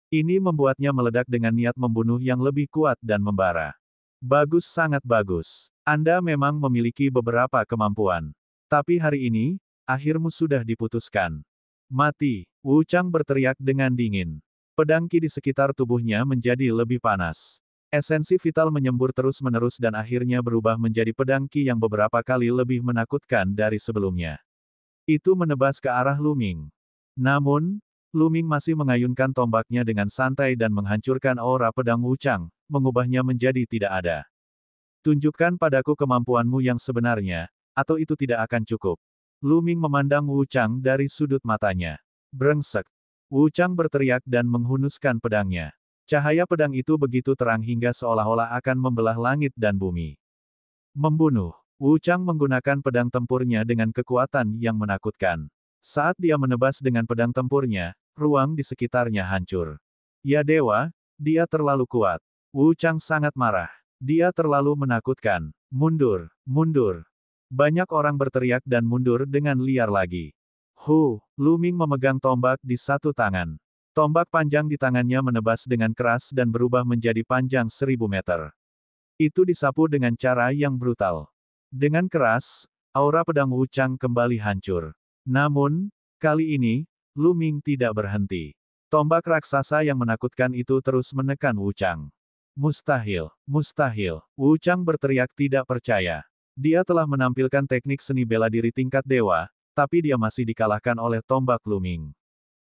Ini membuatnya meledak dengan niat membunuh yang lebih kuat dan membara. Bagus, sangat bagus. Anda memang memiliki beberapa kemampuan. Tapi hari ini, akhirmu sudah diputuskan. Mati! Wu Chang berteriak dengan dingin. Pedang Qi di sekitar tubuhnya menjadi lebih panas. Esensi vital menyembur terus-menerus dan akhirnya berubah menjadi pedang Qi yang beberapa kali lebih menakutkan dari sebelumnya. Itu menebas ke arah Lu Ming. Namun, Lu Ming masih mengayunkan tombaknya dengan santai dan menghancurkan aura pedang Wu Chang, mengubahnya menjadi tidak ada. Tunjukkan padaku kemampuanmu yang sebenarnya, atau itu tidak akan cukup. Lu Ming memandang Wu Chang dari sudut matanya. Brengsek! Wu Chang berteriak dan menghunuskan pedangnya. Cahaya pedang itu begitu terang hingga seolah-olah akan membelah langit dan bumi. Membunuh. Wu Chang menggunakan pedang tempurnya dengan kekuatan yang menakutkan. Saat dia menebas dengan pedang tempurnya, ruang di sekitarnya hancur. Ya dewa, dia terlalu kuat. Wu Chang sangat marah. Dia terlalu menakutkan. Mundur, mundur. Banyak orang berteriak dan mundur dengan liar lagi. Lu Ming memegang tombak di satu tangan. Tombak panjang di tangannya menebas dengan keras dan berubah menjadi panjang 1000 meter. Itu disapu dengan cara yang brutal. Dengan keras, aura pedang Wu Chang kembali hancur. Namun, kali ini, Lu Ming tidak berhenti. Tombak raksasa yang menakutkan itu terus menekan Wu Chang. Mustahil, mustahil. Wu Chang berteriak tidak percaya. Dia telah menampilkan teknik seni bela diri tingkat dewa, tapi dia masih dikalahkan oleh tombak Lu Ming.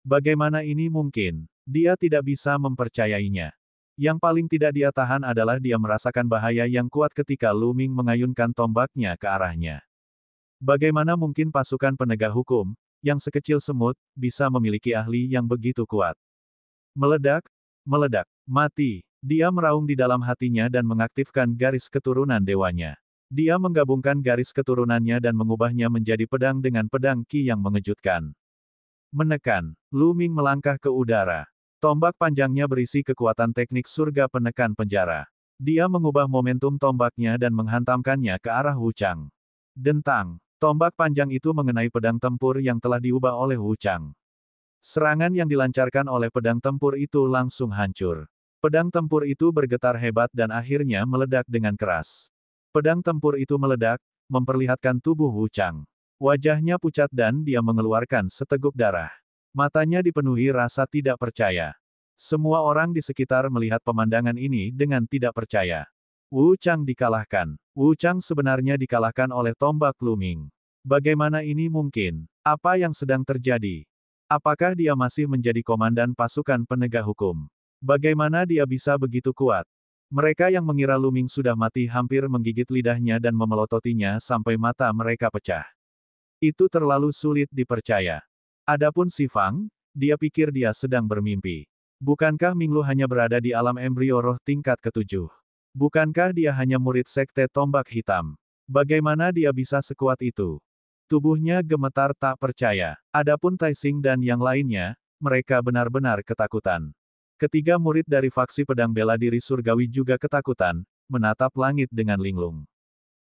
Bagaimana ini mungkin? Dia tidak bisa mempercayainya. Yang paling tidak dia tahan adalah dia merasakan bahaya yang kuat ketika Lu Ming mengayunkan tombaknya ke arahnya. Bagaimana mungkin pasukan penegak hukum, yang sekecil semut, bisa memiliki ahli yang begitu kuat? Meledak, meledak, mati. Dia meraung di dalam hatinya dan mengaktifkan garis keturunan dewanya. Dia menggabungkan garis keturunannya dan mengubahnya menjadi pedang dengan pedang Qi yang mengejutkan. Menekan. Lu Ming melangkah ke udara. Tombak panjangnya berisi kekuatan teknik surga penekan penjara. Dia mengubah momentum tombaknya dan menghantamkannya ke arah Wu Chang. Dentang. Tombak panjang itu mengenai pedang tempur yang telah diubah oleh Wu Chang. Serangan yang dilancarkan oleh pedang tempur itu langsung hancur. Pedang tempur itu bergetar hebat dan akhirnya meledak dengan keras. Pedang tempur itu meledak, memperlihatkan tubuh Wu Chang. Wajahnya pucat dan dia mengeluarkan seteguk darah. Matanya dipenuhi rasa tidak percaya. Semua orang di sekitar melihat pemandangan ini dengan tidak percaya. Wu Chang dikalahkan. Wu Chang sebenarnya dikalahkan oleh tombak Lu Ming. Bagaimana ini mungkin? Apa yang sedang terjadi? Apakah dia masih menjadi komandan pasukan penegak hukum? Bagaimana dia bisa begitu kuat? Mereka yang mengira Lu Ming sudah mati hampir menggigit lidahnya dan memelototinya sampai mata mereka pecah. Itu terlalu sulit dipercaya. Adapun Si Fang, dia pikir dia sedang bermimpi. Bukankah Ming Lu hanya berada di alam embrio roh tingkat ke-7? Bukankah dia hanya murid sekte tombak hitam? Bagaimana dia bisa sekuat itu? Tubuhnya gemetar tak percaya. Adapun Tai Xing dan yang lainnya, mereka benar-benar ketakutan. Ketiga murid dari faksi pedang bela diri surgawi juga ketakutan, menatap langit dengan linglung.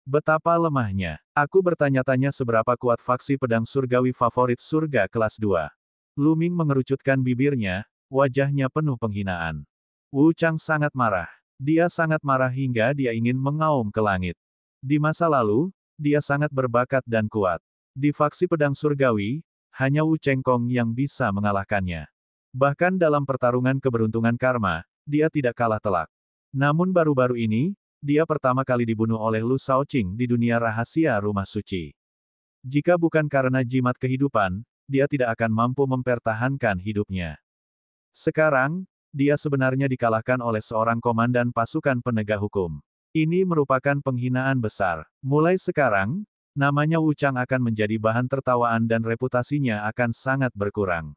Betapa lemahnya. Aku bertanya-tanya seberapa kuat faksi pedang surgawi favorit surga kelas 2. Lu Ming mengerucutkan bibirnya, wajahnya penuh penghinaan. Wu Chang sangat marah. Dia sangat marah hingga dia ingin mengaum ke langit. Di masa lalu, dia sangat berbakat dan kuat. Di faksi pedang surgawi, hanya Wu Chengkong yang bisa mengalahkannya. Bahkan dalam pertarungan keberuntungan karma, dia tidak kalah telak. Namun baru-baru ini, dia pertama kali dibunuh oleh Lu Shaoqing di dunia rahasia rumah suci. Jika bukan karena jimat kehidupan, dia tidak akan mampu mempertahankan hidupnya. Sekarang, dia sebenarnya dikalahkan oleh seorang komandan pasukan penegak hukum. Ini merupakan penghinaan besar. Mulai sekarang, namanya Wu Chang akan menjadi bahan tertawaan dan reputasinya akan sangat berkurang.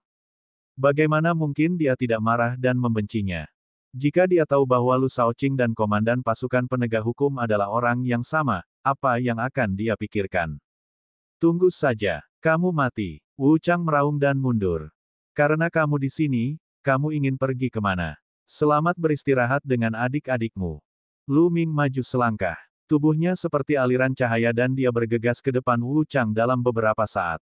Bagaimana mungkin dia tidak marah dan membencinya? Jika dia tahu bahwa Lu Shaoqing dan komandan pasukan penegak hukum adalah orang yang sama, apa yang akan dia pikirkan? Tunggu saja, kamu mati. Wu Chang meraung dan mundur. Karena kamu di sini, kamu ingin pergi kemana? Selamat beristirahat dengan adik-adikmu. Lu Ming maju selangkah. Tubuhnya seperti aliran cahaya dan dia bergegas ke depan Wu Chang dalam beberapa saat.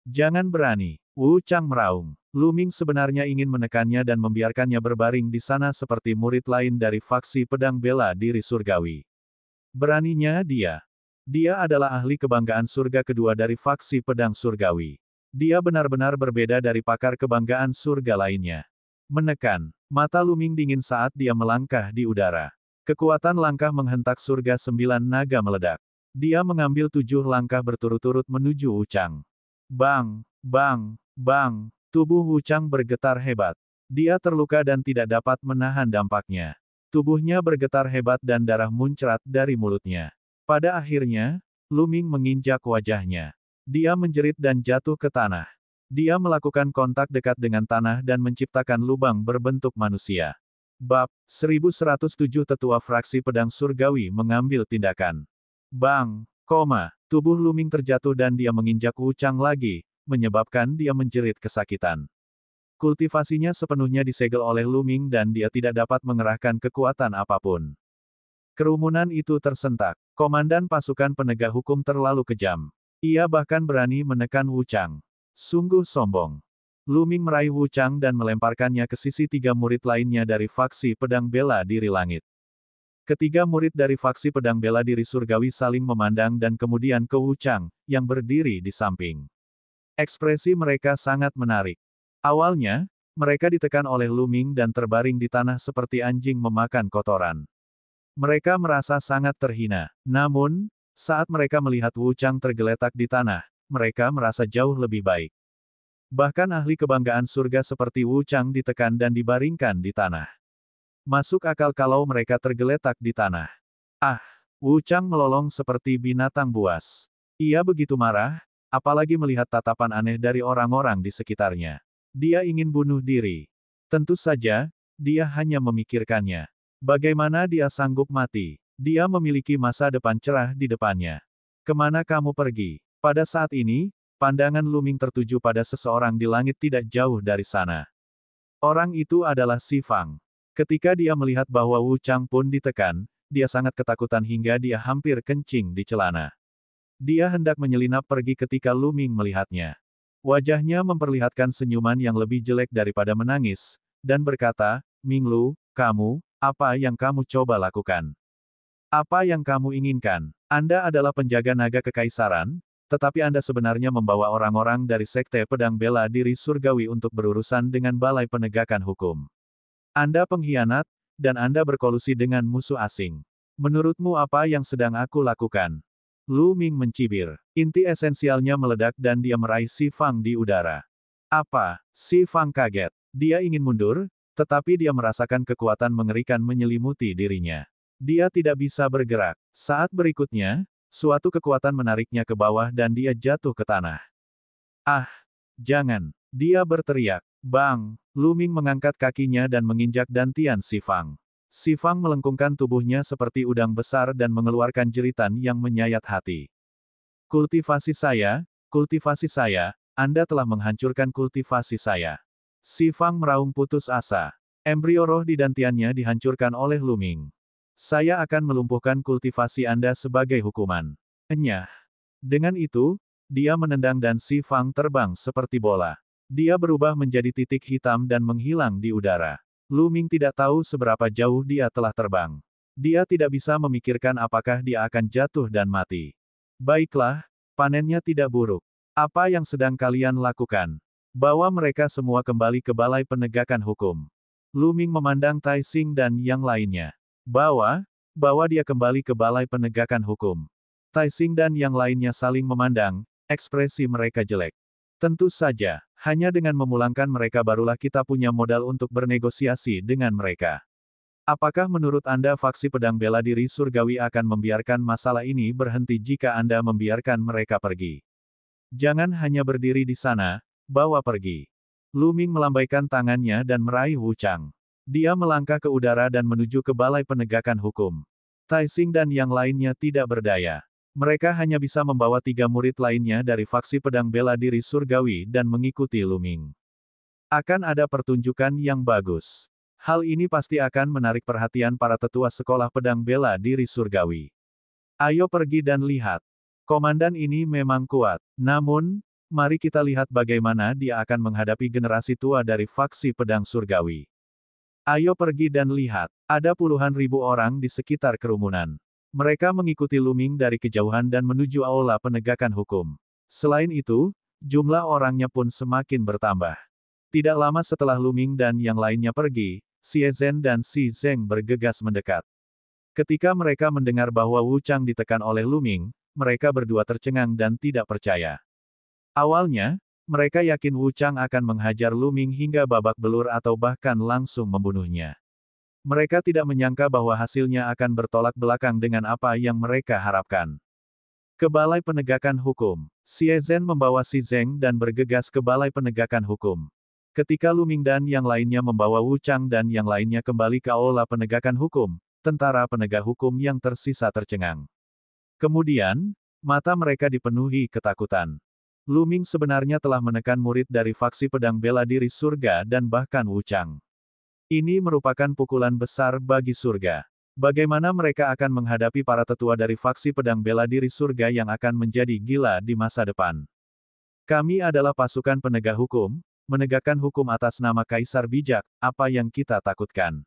Jangan berani. Wu Chang meraung. Lu Ming sebenarnya ingin menekannya dan membiarkannya berbaring di sana seperti murid lain dari faksi pedang bela diri surgawi. Beraninya dia. Dia adalah ahli kebanggaan surga kedua dari faksi pedang surgawi. Dia benar-benar berbeda dari pakar kebanggaan surga lainnya. Menekan. Mata Lu Ming dingin saat dia melangkah di udara. Kekuatan langkah menghentak surga 9 naga meledak. Dia mengambil 7 langkah berturut-turut menuju Wu Chang. Bang, bang, bang. Tubuh Wu Chang bergetar hebat. Dia terluka dan tidak dapat menahan dampaknya. Tubuhnya bergetar hebat dan darah muncrat dari mulutnya. Pada akhirnya, Lu Ming menginjak wajahnya. Dia menjerit dan jatuh ke tanah. Dia melakukan kontak dekat dengan tanah dan menciptakan lubang berbentuk manusia. Bab 1107 Tetua Fraksi Pedang Surgawi mengambil tindakan. Bang, tubuh Lu Ming terjatuh dan dia menginjak Wu Chang lagi, menyebabkan dia menjerit kesakitan. Kultivasinya sepenuhnya disegel oleh Lu Ming dan dia tidak dapat mengerahkan kekuatan apapun. Kerumunan itu tersentak. Komandan pasukan penegak hukum terlalu kejam. Ia bahkan berani menekan Wu Chang. Sungguh sombong. Lu Ming meraih Wu Chang dan melemparkannya ke sisi 3 murid lainnya dari faksi pedang bela diri langit. Ketiga murid dari faksi pedang bela diri surgawi saling memandang dan kemudian ke Wu Chang, yang berdiri di samping. Ekspresi mereka sangat menarik. Awalnya, mereka ditekan oleh Lu Ming dan terbaring di tanah seperti anjing memakan kotoran. Mereka merasa sangat terhina. Namun, saat mereka melihat Wu Chang tergeletak di tanah, mereka merasa jauh lebih baik. Bahkan ahli kebanggaan surga seperti Wu Chang ditekan dan dibaringkan di tanah. Masuk akal kalau mereka tergeletak di tanah. Ah! Wu Chang melolong seperti binatang buas. Ia begitu marah, apalagi melihat tatapan aneh dari orang-orang di sekitarnya. Dia ingin bunuh diri. Tentu saja, dia hanya memikirkannya. Bagaimana dia sanggup mati? Dia memiliki masa depan cerah di depannya. Kemana kamu pergi? Pada saat ini, pandangan Lu Ming tertuju pada seseorang di langit tidak jauh dari sana. Orang itu adalah Si Fang. Ketika dia melihat bahwa Wu Chang pun ditekan, dia sangat ketakutan hingga dia hampir kencing di celana. Dia hendak menyelinap pergi ketika Lu Ming melihatnya. Wajahnya memperlihatkan senyuman yang lebih jelek daripada menangis, dan berkata, Ming Lu, kamu, apa yang kamu coba lakukan? Apa yang kamu inginkan? Anda adalah penjaga naga kekaisaran, tetapi Anda sebenarnya membawa orang-orang dari Sekte Pedang Bela Diri Surgawi untuk berurusan dengan Balai Penegakan Hukum. Anda pengkhianat, dan Anda berkolusi dengan musuh asing. Menurutmu apa yang sedang aku lakukan? Lu Ming mencibir. Inti esensialnya meledak dan dia meraih Si Fang di udara. Apa? Si Fang kaget. Dia ingin mundur, tetapi dia merasakan kekuatan mengerikan menyelimuti dirinya. Dia tidak bisa bergerak. Saat berikutnya, suatu kekuatan menariknya ke bawah dan dia jatuh ke tanah. Ah! Jangan! Dia berteriak. Bang! Lu Ming mengangkat kakinya dan menginjak dantian Si Fang. Si Fang melengkungkan tubuhnya seperti udang besar dan mengeluarkan jeritan yang menyayat hati. Kultivasi saya, Anda telah menghancurkan kultivasi saya. Si Fang meraung putus asa. Embrio roh di dantiannya dihancurkan oleh Lu Ming. Saya akan melumpuhkan kultivasi Anda sebagai hukuman. Enyah. Dengan itu, dia menendang dan Si Fang terbang seperti bola. Dia berubah menjadi titik hitam dan menghilang di udara. Lu Ming tidak tahu seberapa jauh dia telah terbang. Dia tidak bisa memikirkan apakah dia akan jatuh dan mati. Baiklah, panennya tidak buruk. Apa yang sedang kalian lakukan? Bawa mereka semua kembali ke Balai Penegakan Hukum. Lu Ming memandang Tai Xing dan yang lainnya. Bawa dia kembali ke Balai Penegakan Hukum. Tai Xing dan yang lainnya saling memandang, ekspresi mereka jelek. Tentu saja, hanya dengan memulangkan mereka barulah kita punya modal untuk bernegosiasi dengan mereka. Apakah menurut Anda faksi pedang bela diri surgawi akan membiarkan masalah ini berhenti jika Anda membiarkan mereka pergi? Jangan hanya berdiri di sana, bawa pergi. Lu Ming melambaikan tangannya dan meraih Wu Chang. Dia melangkah ke udara dan menuju ke Balai Penegakan Hukum. Tai Xing dan yang lainnya tidak berdaya. Mereka hanya bisa membawa 3 murid lainnya dari faksi pedang bela diri surgawi dan mengikuti Lu Ming. Akan ada pertunjukan yang bagus. Hal ini pasti akan menarik perhatian para tetua sekolah pedang bela diri surgawi. Ayo pergi dan lihat. Komandan ini memang kuat. Namun, mari kita lihat bagaimana dia akan menghadapi generasi tua dari faksi pedang surgawi. Ayo pergi dan lihat. Ada puluhan ribu orang di sekitar kerumunan. Mereka mengikuti Lu Ming dari kejauhan dan menuju aula penegakan hukum. Selain itu, jumlah orangnya pun semakin bertambah. Tidak lama setelah Lu Ming dan yang lainnya pergi, Xie Zhen dan Xi Zeng bergegas mendekat. Ketika mereka mendengar bahwa Wu Chang ditekan oleh Lu Ming, mereka berdua tercengang dan tidak percaya. Awalnya, mereka yakin Wu Chang akan menghajar Lu Ming hingga babak belur atau bahkan langsung membunuhnya. Mereka tidak menyangka bahwa hasilnya akan bertolak belakang dengan apa yang mereka harapkan. Ke Balai Penegakan Hukum, Xie Zhen membawa Xi Zeng dan bergegas ke Balai Penegakan Hukum. Ketika Lu Ming dan yang lainnya membawa Wu Chang dan yang lainnya kembali ke aula penegakan hukum, tentara penegak hukum yang tersisa tercengang. Kemudian, mata mereka dipenuhi ketakutan. Lu Ming sebenarnya telah menekan murid dari faksi pedang bela diri surga dan bahkan Wu Chang. Ini merupakan pukulan besar bagi surga. Bagaimana mereka akan menghadapi para tetua dari faksi pedang bela diri surga yang akan menjadi gila di masa depan? Kami adalah pasukan penegak hukum, menegakkan hukum atas nama Kaisar Bijak, apa yang kita takutkan?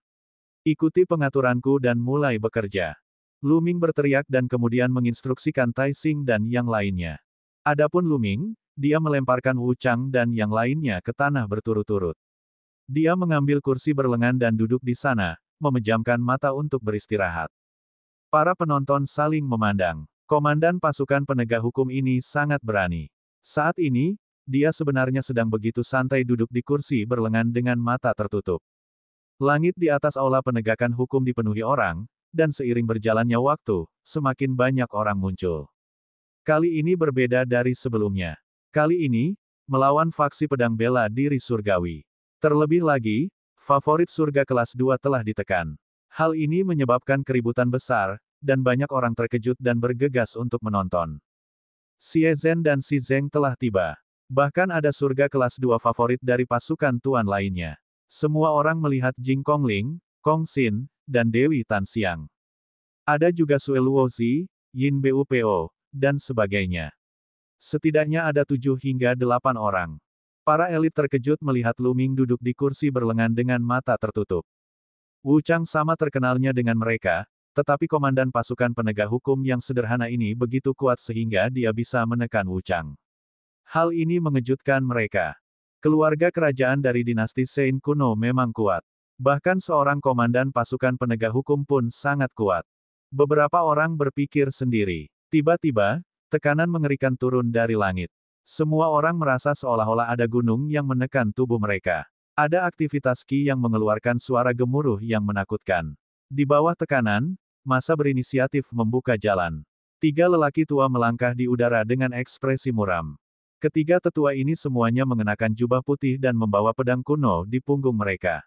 Ikuti pengaturanku dan mulai bekerja. Lu Ming berteriak dan kemudian menginstruksikan Tai Xing dan yang lainnya. Adapun Lu Ming, dia melemparkan Wu Chang dan yang lainnya ke tanah berturut-turut. Dia mengambil kursi berlengan dan duduk di sana, memejamkan mata untuk beristirahat. Para penonton saling memandang. Komandan pasukan penegak hukum ini sangat berani. Saat ini, dia sebenarnya sedang begitu santai duduk di kursi berlengan dengan mata tertutup. Langit di atas aula penegakan hukum dipenuhi orang, dan seiring berjalannya waktu, semakin banyak orang muncul. Kali ini berbeda dari sebelumnya. Kali ini, melawan faksi pedang bela diri surgawi. Terlebih lagi, favorit surga kelas 2 telah ditekan. Hal ini menyebabkan keributan besar, dan banyak orang terkejut dan bergegas untuk menonton. Xie Zhen dan Xi Zeng telah tiba. Bahkan ada surga kelas 2 favorit dari pasukan tuan lainnya. Semua orang melihat Jing Kongling, Kong Xin, dan Dewi Tan Xiang. Ada juga Sue Luozi, Yin Bupo, dan sebagainya. Setidaknya ada 7 hingga 8 orang. Para elit terkejut melihat Lu Ming duduk di kursi berlengan dengan mata tertutup. Wu Chang sama terkenalnya dengan mereka, tetapi komandan pasukan penegak hukum yang sederhana ini begitu kuat sehingga dia bisa menekan Wu Chang. Hal ini mengejutkan mereka. Keluarga kerajaan dari dinasti Sein kuno memang kuat. Bahkan seorang komandan pasukan penegak hukum pun sangat kuat. Beberapa orang berpikir sendiri. Tiba-tiba, tekanan mengerikan turun dari langit. Semua orang merasa seolah-olah ada gunung yang menekan tubuh mereka. Ada aktivitas Qi yang mengeluarkan suara gemuruh yang menakutkan. Di bawah tekanan, massa berinisiatif membuka jalan. 3 lelaki tua melangkah di udara dengan ekspresi muram. Ketiga tetua ini semuanya mengenakan jubah putih dan membawa pedang kuno di punggung mereka.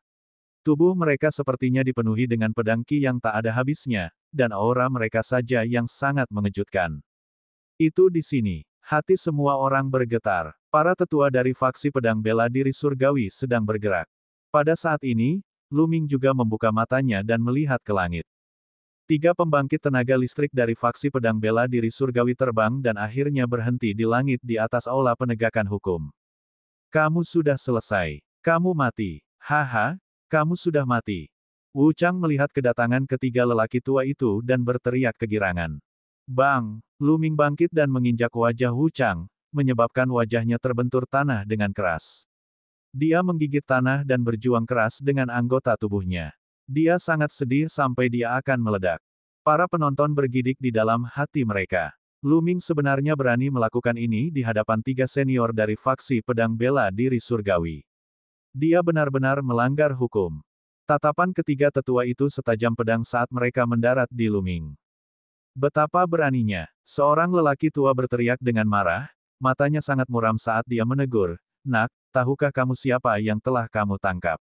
Tubuh mereka sepertinya dipenuhi dengan pedang Qi yang tak ada habisnya, dan aura mereka saja yang sangat mengejutkan. Itu di sini. Hati semua orang bergetar. Para tetua dari faksi pedang bela diri surgawi sedang bergerak. Pada saat ini, Lu Ming juga membuka matanya dan melihat ke langit. 3 pembangkit tenaga listrik dari faksi pedang bela diri surgawi terbang dan akhirnya berhenti di langit di atas aula penegakan hukum. Kamu sudah selesai. Kamu mati. Haha, kamu sudah mati. Wu Chang melihat kedatangan ketiga lelaki tua itu dan berteriak kegirangan. Bang! Lu Ming bangkit dan menginjak wajah Wu Chang, menyebabkan wajahnya terbentur tanah dengan keras. Dia menggigit tanah dan berjuang keras dengan anggota tubuhnya. Dia sangat sedih sampai dia akan meledak. Para penonton bergidik di dalam hati mereka. Lu Ming sebenarnya berani melakukan ini di hadapan 3 senior dari faksi pedang bela diri surgawi. Dia benar-benar melanggar hukum. Tatapan ketiga tetua itu setajam pedang saat mereka mendarat di Lu Ming. Betapa beraninya. Seorang lelaki tua berteriak dengan marah, matanya sangat muram saat dia menegur, "Nak, tahukah kamu siapa yang telah kamu tangkap?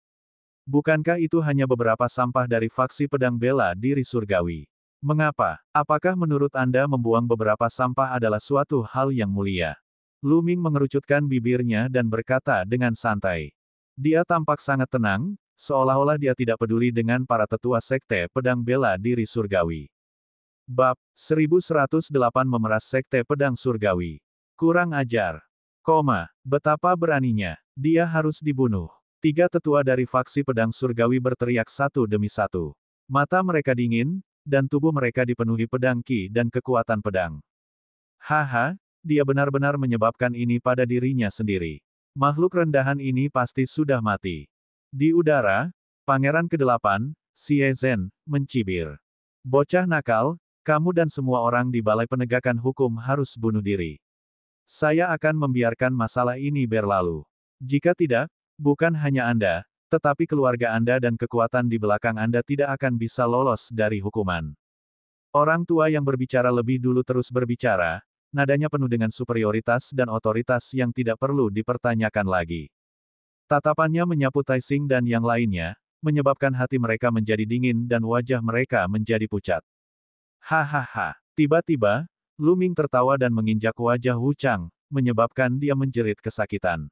Bukankah itu hanya beberapa sampah dari faksi pedang bela diri surgawi? Mengapa? Apakah menurut Anda membuang beberapa sampah adalah suatu hal yang mulia?" Lu Ming mengerucutkan bibirnya dan berkata dengan santai. Dia tampak sangat tenang, seolah-olah dia tidak peduli dengan para tetua sekte pedang bela diri surgawi. Bab 1108 Memeras Sekte Pedang Surgawi. Kurang ajar. Betapa beraninya. Dia harus dibunuh. 3 tetua dari faksi pedang surgawi berteriak satu demi satu. Mata mereka dingin, dan tubuh mereka dipenuhi pedang ki dan kekuatan pedang. Haha, dia benar-benar menyebabkan ini pada dirinya sendiri. Makhluk rendahan ini pasti sudah mati. Di udara, Pangeran ke-8, Xie Zhen, mencibir. Bocah nakal, kamu dan semua orang di Balai Penegakan Hukum harus bunuh diri. Saya akan membiarkan masalah ini berlalu. Jika tidak, bukan hanya Anda, tetapi keluarga Anda dan kekuatan di belakang Anda tidak akan bisa lolos dari hukuman. Orang tua yang berbicara lebih dulu terus berbicara, nadanya penuh dengan superioritas dan otoritas yang tidak perlu dipertanyakan lagi. Tatapannya menyapu Taixing dan yang lainnya, menyebabkan hati mereka menjadi dingin dan wajah mereka menjadi pucat. Hahaha. Tiba-tiba, Lu Ming tertawa dan menginjak wajah Wu Chang, menyebabkan dia menjerit kesakitan.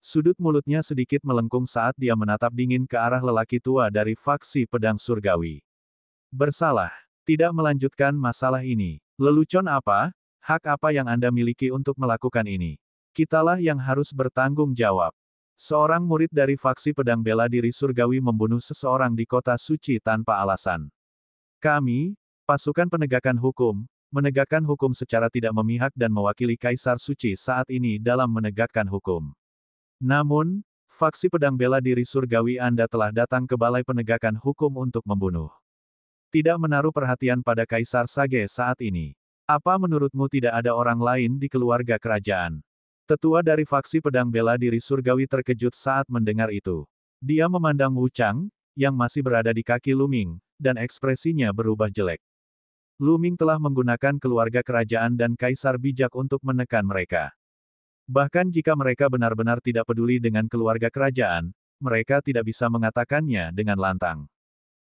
Sudut mulutnya sedikit melengkung saat dia menatap dingin ke arah lelaki tua dari faksi pedang surgawi. Bersalah. Tidak melanjutkan masalah ini. Lelucon apa? Hak apa yang Anda miliki untuk melakukan ini? Kitalah yang harus bertanggung jawab. Seorang murid dari faksi pedang bela diri surgawi membunuh seseorang di kota suci tanpa alasan. Kami, pasukan penegakan hukum, menegakkan hukum secara tidak memihak dan mewakili Kaisar Suci saat ini dalam menegakkan hukum. Namun, faksi pedang bela diri surgawi Anda telah datang ke Balai Penegakan Hukum untuk membunuh. Tidak menaruh perhatian pada Kaisar Sage saat ini. Apa menurutmu tidak ada orang lain di keluarga kerajaan? Tetua dari faksi pedang bela diri surgawi terkejut saat mendengar itu. Dia memandang Wu Chang, yang masih berada di kaki Lu Ming, dan ekspresinya berubah jelek. Lu Ming telah menggunakan keluarga kerajaan dan kaisar bijak untuk menekan mereka. Bahkan jika mereka benar-benar tidak peduli dengan keluarga kerajaan, mereka tidak bisa mengatakannya dengan lantang.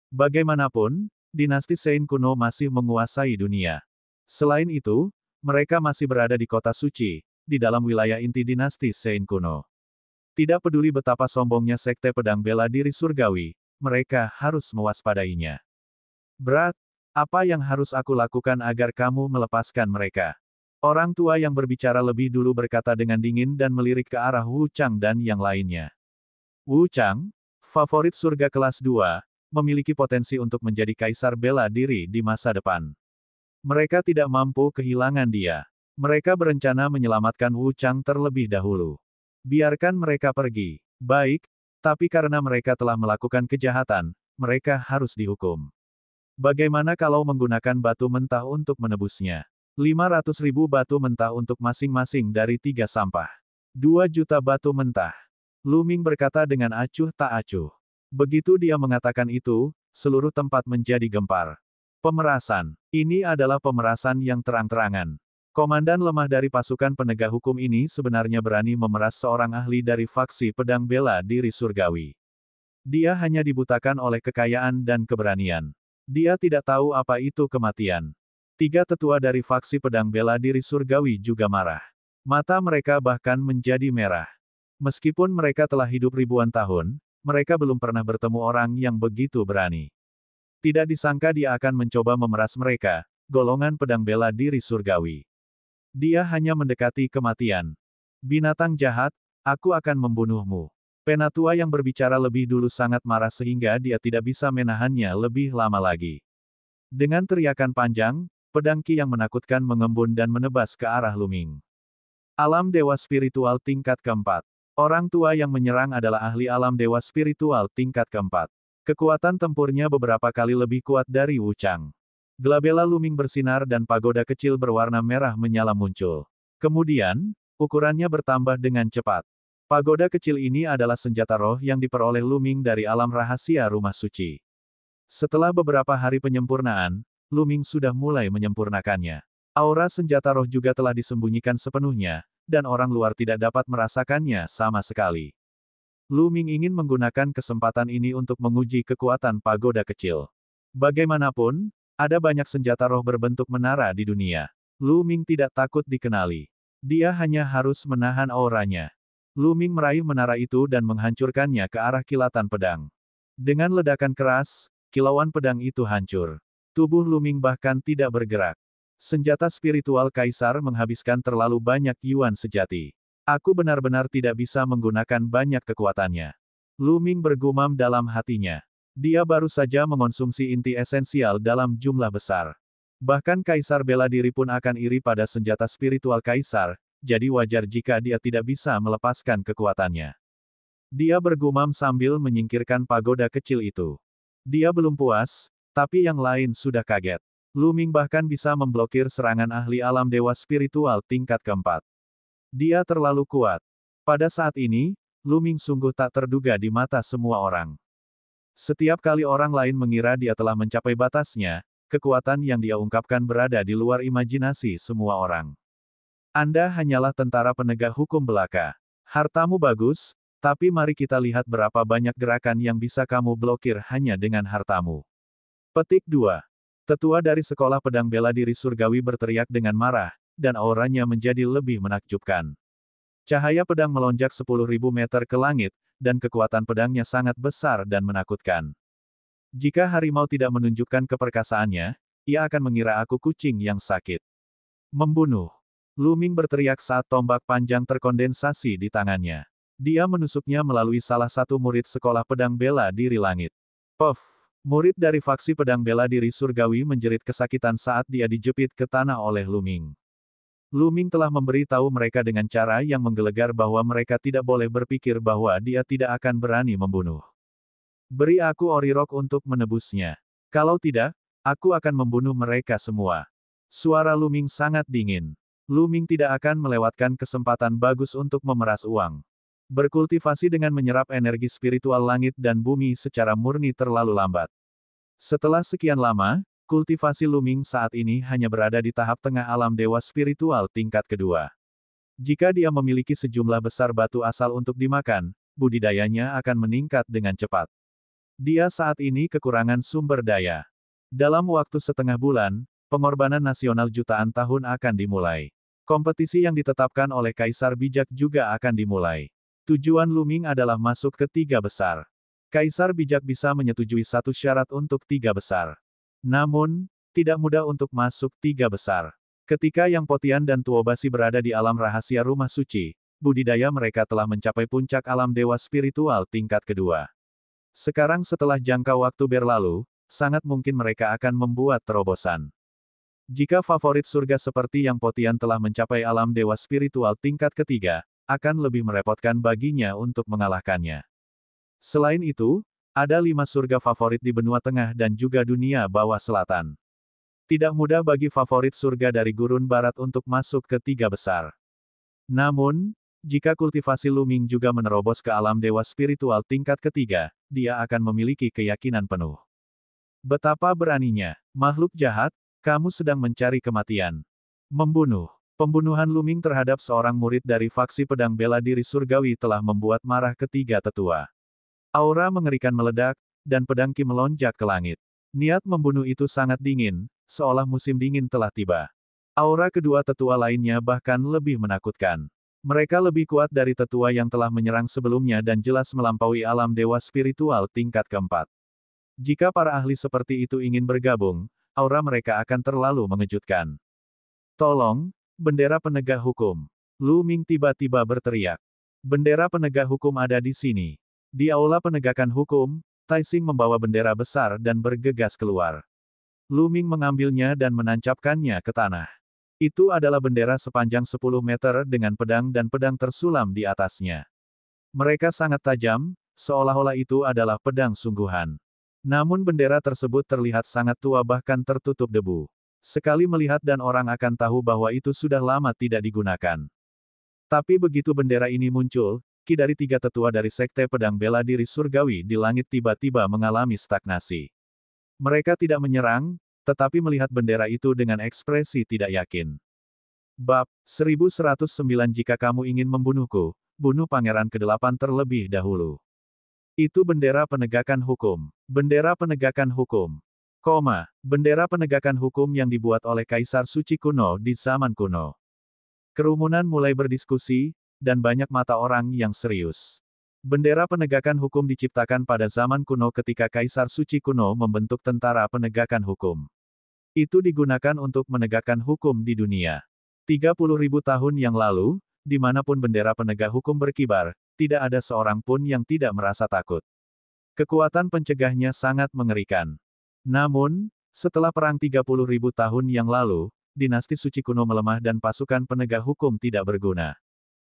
Bagaimanapun, dinasti Sein kuno masih menguasai dunia. Selain itu, mereka masih berada di kota suci, di dalam wilayah inti dinasti Sein kuno. Tidak peduli betapa sombongnya sekte pedang bela diri surgawi, mereka harus mewaspadainya. Berat. Apa yang harus aku lakukan agar kamu melepaskan mereka? Orang tua yang berbicara lebih dulu berkata dengan dingin dan melirik ke arah Wu Chang dan yang lainnya. Wu Chang, favorit surga kelas 2, memiliki potensi untuk menjadi kaisar bela diri di masa depan. Mereka tidak mampu kehilangan dia. Mereka berencana menyelamatkan Wu Chang terlebih dahulu. Biarkan mereka pergi. Baik, tapi karena mereka telah melakukan kejahatan, mereka harus dihukum. Bagaimana kalau menggunakan batu mentah untuk menebusnya? 500.000 batu mentah untuk masing-masing dari 3 sampah. 2 juta batu mentah. Lu Ming berkata dengan acuh tak acuh. Begitu dia mengatakan itu, seluruh tempat menjadi gempar. Pemerasan. Ini adalah pemerasan yang terang-terangan. Komandan lemah dari pasukan penegak hukum ini sebenarnya berani memeras seorang ahli dari faksi pedang bela diri surgawi. Dia hanya dibutakan oleh kekayaan dan keberanian. Dia tidak tahu apa itu kematian. 3 tetua dari faksi pedang bela diri surgawi juga marah. Mata mereka bahkan menjadi merah. Meskipun mereka telah hidup ribuan tahun, mereka belum pernah bertemu orang yang begitu berani. Tidak disangka dia akan mencoba memeras mereka, golongan pedang bela diri surgawi. Dia hanya mendekati kematian. Binatang jahat, aku akan membunuhmu. Penatua yang berbicara lebih dulu sangat marah sehingga dia tidak bisa menahannya lebih lama lagi. Dengan teriakan panjang, pedang ki yang menakutkan mengembun dan menebas ke arah Lu Ming. Alam dewa spiritual tingkat keempat. Orang tua yang menyerang adalah ahli alam dewa spiritual tingkat keempat. Kekuatan tempurnya beberapa kali lebih kuat dari Wu Chang. Glabella Luming bersinar dan pagoda kecil berwarna merah menyala muncul. Kemudian, ukurannya bertambah dengan cepat. Pagoda kecil ini adalah senjata roh yang diperoleh Luming dari alam rahasia rumah suci. Setelah beberapa hari penyempurnaan, Luming sudah mulai menyempurnakannya. Aura senjata roh juga telah disembunyikan sepenuhnya, dan orang luar tidak dapat merasakannya sama sekali. Luming ingin menggunakan kesempatan ini untuk menguji kekuatan pagoda kecil. Bagaimanapun, ada banyak senjata roh berbentuk menara di dunia. Luming tidak takut dikenali. Dia hanya harus menahan auranya. Luming meraih menara itu dan menghancurkannya ke arah kilatan pedang. Dengan ledakan keras, kilauan pedang itu hancur. Tubuh Luming bahkan tidak bergerak. Senjata spiritual kaisar menghabiskan terlalu banyak yuan sejati. Aku benar-benar tidak bisa menggunakan banyak kekuatannya. Luming bergumam dalam hatinya. Dia baru saja mengonsumsi inti esensial dalam jumlah besar. Bahkan kaisar bela diri pun akan iri pada senjata spiritual kaisar, jadi wajar jika dia tidak bisa melepaskan kekuatannya. Dia bergumam sambil menyingkirkan pagoda kecil itu. Dia belum puas, tapi yang lain sudah kaget. Luming bahkan bisa memblokir serangan ahli alam dewa spiritual tingkat keempat. Dia terlalu kuat. Pada saat ini, Luming sungguh tak terduga di mata semua orang. Setiap kali orang lain mengira dia telah mencapai batasnya, kekuatan yang dia ungkapkan berada di luar imajinasi semua orang. Anda hanyalah tentara penegak hukum belaka. Hartamu bagus, tapi mari kita lihat berapa banyak gerakan yang bisa kamu blokir hanya dengan hartamu. Petik 2. Tetua dari sekolah pedang bela diri surgawi berteriak dengan marah, dan auranya menjadi lebih menakjubkan. Cahaya pedang melonjak 10.000 meter ke langit, dan kekuatan pedangnya sangat besar dan menakutkan. Jika harimau tidak menunjukkan keperkasaannya, ia akan mengira aku kucing yang sakit. Membunuh. Luming berteriak saat tombak panjang terkondensasi di tangannya. Dia menusuknya melalui salah satu murid sekolah pedang bela diri langit. Puff. Murid dari faksi pedang bela diri surgawi menjerit kesakitan saat dia dijepit ke tanah oleh Luming. Luming telah memberi tahu mereka dengan cara yang menggelegar bahwa mereka tidak boleh berpikir bahwa dia tidak akan berani membunuh. Beri aku Orirok untuk menebusnya. Kalau tidak, aku akan membunuh mereka semua. Suara Luming sangat dingin. Luming tidak akan melewatkan kesempatan bagus untuk memeras uang. Berkultivasi dengan menyerap energi spiritual langit dan bumi secara murni terlalu lambat. Setelah sekian lama, kultivasi Luming saat ini hanya berada di tahap tengah alam dewa spiritual tingkat kedua. Jika dia memiliki sejumlah besar batu asal untuk dimakan, budidayanya akan meningkat dengan cepat. Dia saat ini kekurangan sumber daya. Dalam waktu setengah bulan, pengorbanan nasional jutaan tahun akan dimulai. Kompetisi yang ditetapkan oleh Kaisar Bijak juga akan dimulai. Tujuan Luming adalah masuk ke 3 besar. Kaisar Bijak bisa menyetujui satu syarat untuk 3 besar. Namun, tidak mudah untuk masuk 3 besar. Ketika Yang Potian dan Tuobasi berada di alam rahasia rumah suci, budidaya mereka telah mencapai puncak alam dewa spiritual tingkat kedua. Sekarang setelah jangka waktu berlalu, sangat mungkin mereka akan membuat terobosan. Jika favorit surga seperti Yang Potian telah mencapai alam dewa spiritual tingkat ketiga, akan lebih merepotkan baginya untuk mengalahkannya. Selain itu, ada 5 surga favorit di benua tengah dan juga dunia bawah selatan. Tidak mudah bagi favorit surga dari gurun barat untuk masuk ke 3 besar. Namun, jika kultivasi Luming juga menerobos ke alam dewa spiritual tingkat ketiga, dia akan memiliki keyakinan penuh. Betapa beraninya, makhluk jahat, kamu sedang mencari kematian. Membunuh. Pembunuhan Luming terhadap seorang murid dari faksi pedang bela diri surgawi telah membuat marah ketiga tetua. Aura mengerikan meledak, dan pedang Ki melonjak ke langit. Niat membunuh itu sangat dingin, seolah musim dingin telah tiba. Aura kedua tetua lainnya bahkan lebih menakutkan. Mereka lebih kuat dari tetua yang telah menyerang sebelumnya dan jelas melampaui alam dewa spiritual tingkat keempat. Jika para ahli seperti itu ingin bergabung, aura mereka akan terlalu mengejutkan. Tolong, bendera penegak hukum. Luming tiba-tiba berteriak. Bendera penegak hukum ada di sini. Di aula penegakan hukum, Taising membawa bendera besar dan bergegas keluar. Luming mengambilnya dan menancapkannya ke tanah. Itu adalah bendera sepanjang 10 meter dengan pedang dan pedang tersulam di atasnya. Mereka sangat tajam, seolah-olah itu adalah pedang sungguhan. Namun bendera tersebut terlihat sangat tua bahkan tertutup debu. Sekali melihat dan orang akan tahu bahwa itu sudah lama tidak digunakan. Tapi begitu bendera ini muncul, ki dari 3 tetua dari Sekte Pedang Bela Diri Surgawi di langit tiba-tiba mengalami stagnasi. Mereka tidak menyerang, tetapi melihat bendera itu dengan ekspresi tidak yakin. Bab 1109. Jika kamu ingin membunuhku, bunuh Pangeran ke-8 terlebih dahulu. Itu bendera penegakan hukum. Bendera penegakan hukum. Bendera penegakan hukum yang dibuat oleh Kaisar Suci kuno di zaman kuno. Kerumunan mulai berdiskusi, dan banyak mata orang yang serius. Bendera penegakan hukum diciptakan pada zaman kuno ketika Kaisar Suci kuno membentuk tentara penegakan hukum. Itu digunakan untuk menegakkan hukum di dunia. 30.000 tahun yang lalu, dimanapun bendera penegak hukum berkibar, tidak ada seorang pun yang tidak merasa takut. Kekuatan pencegahnya sangat mengerikan. Namun, setelah perang 30.000 tahun yang lalu, dinasti Suci kuno melemah dan pasukan penegak hukum tidak berguna.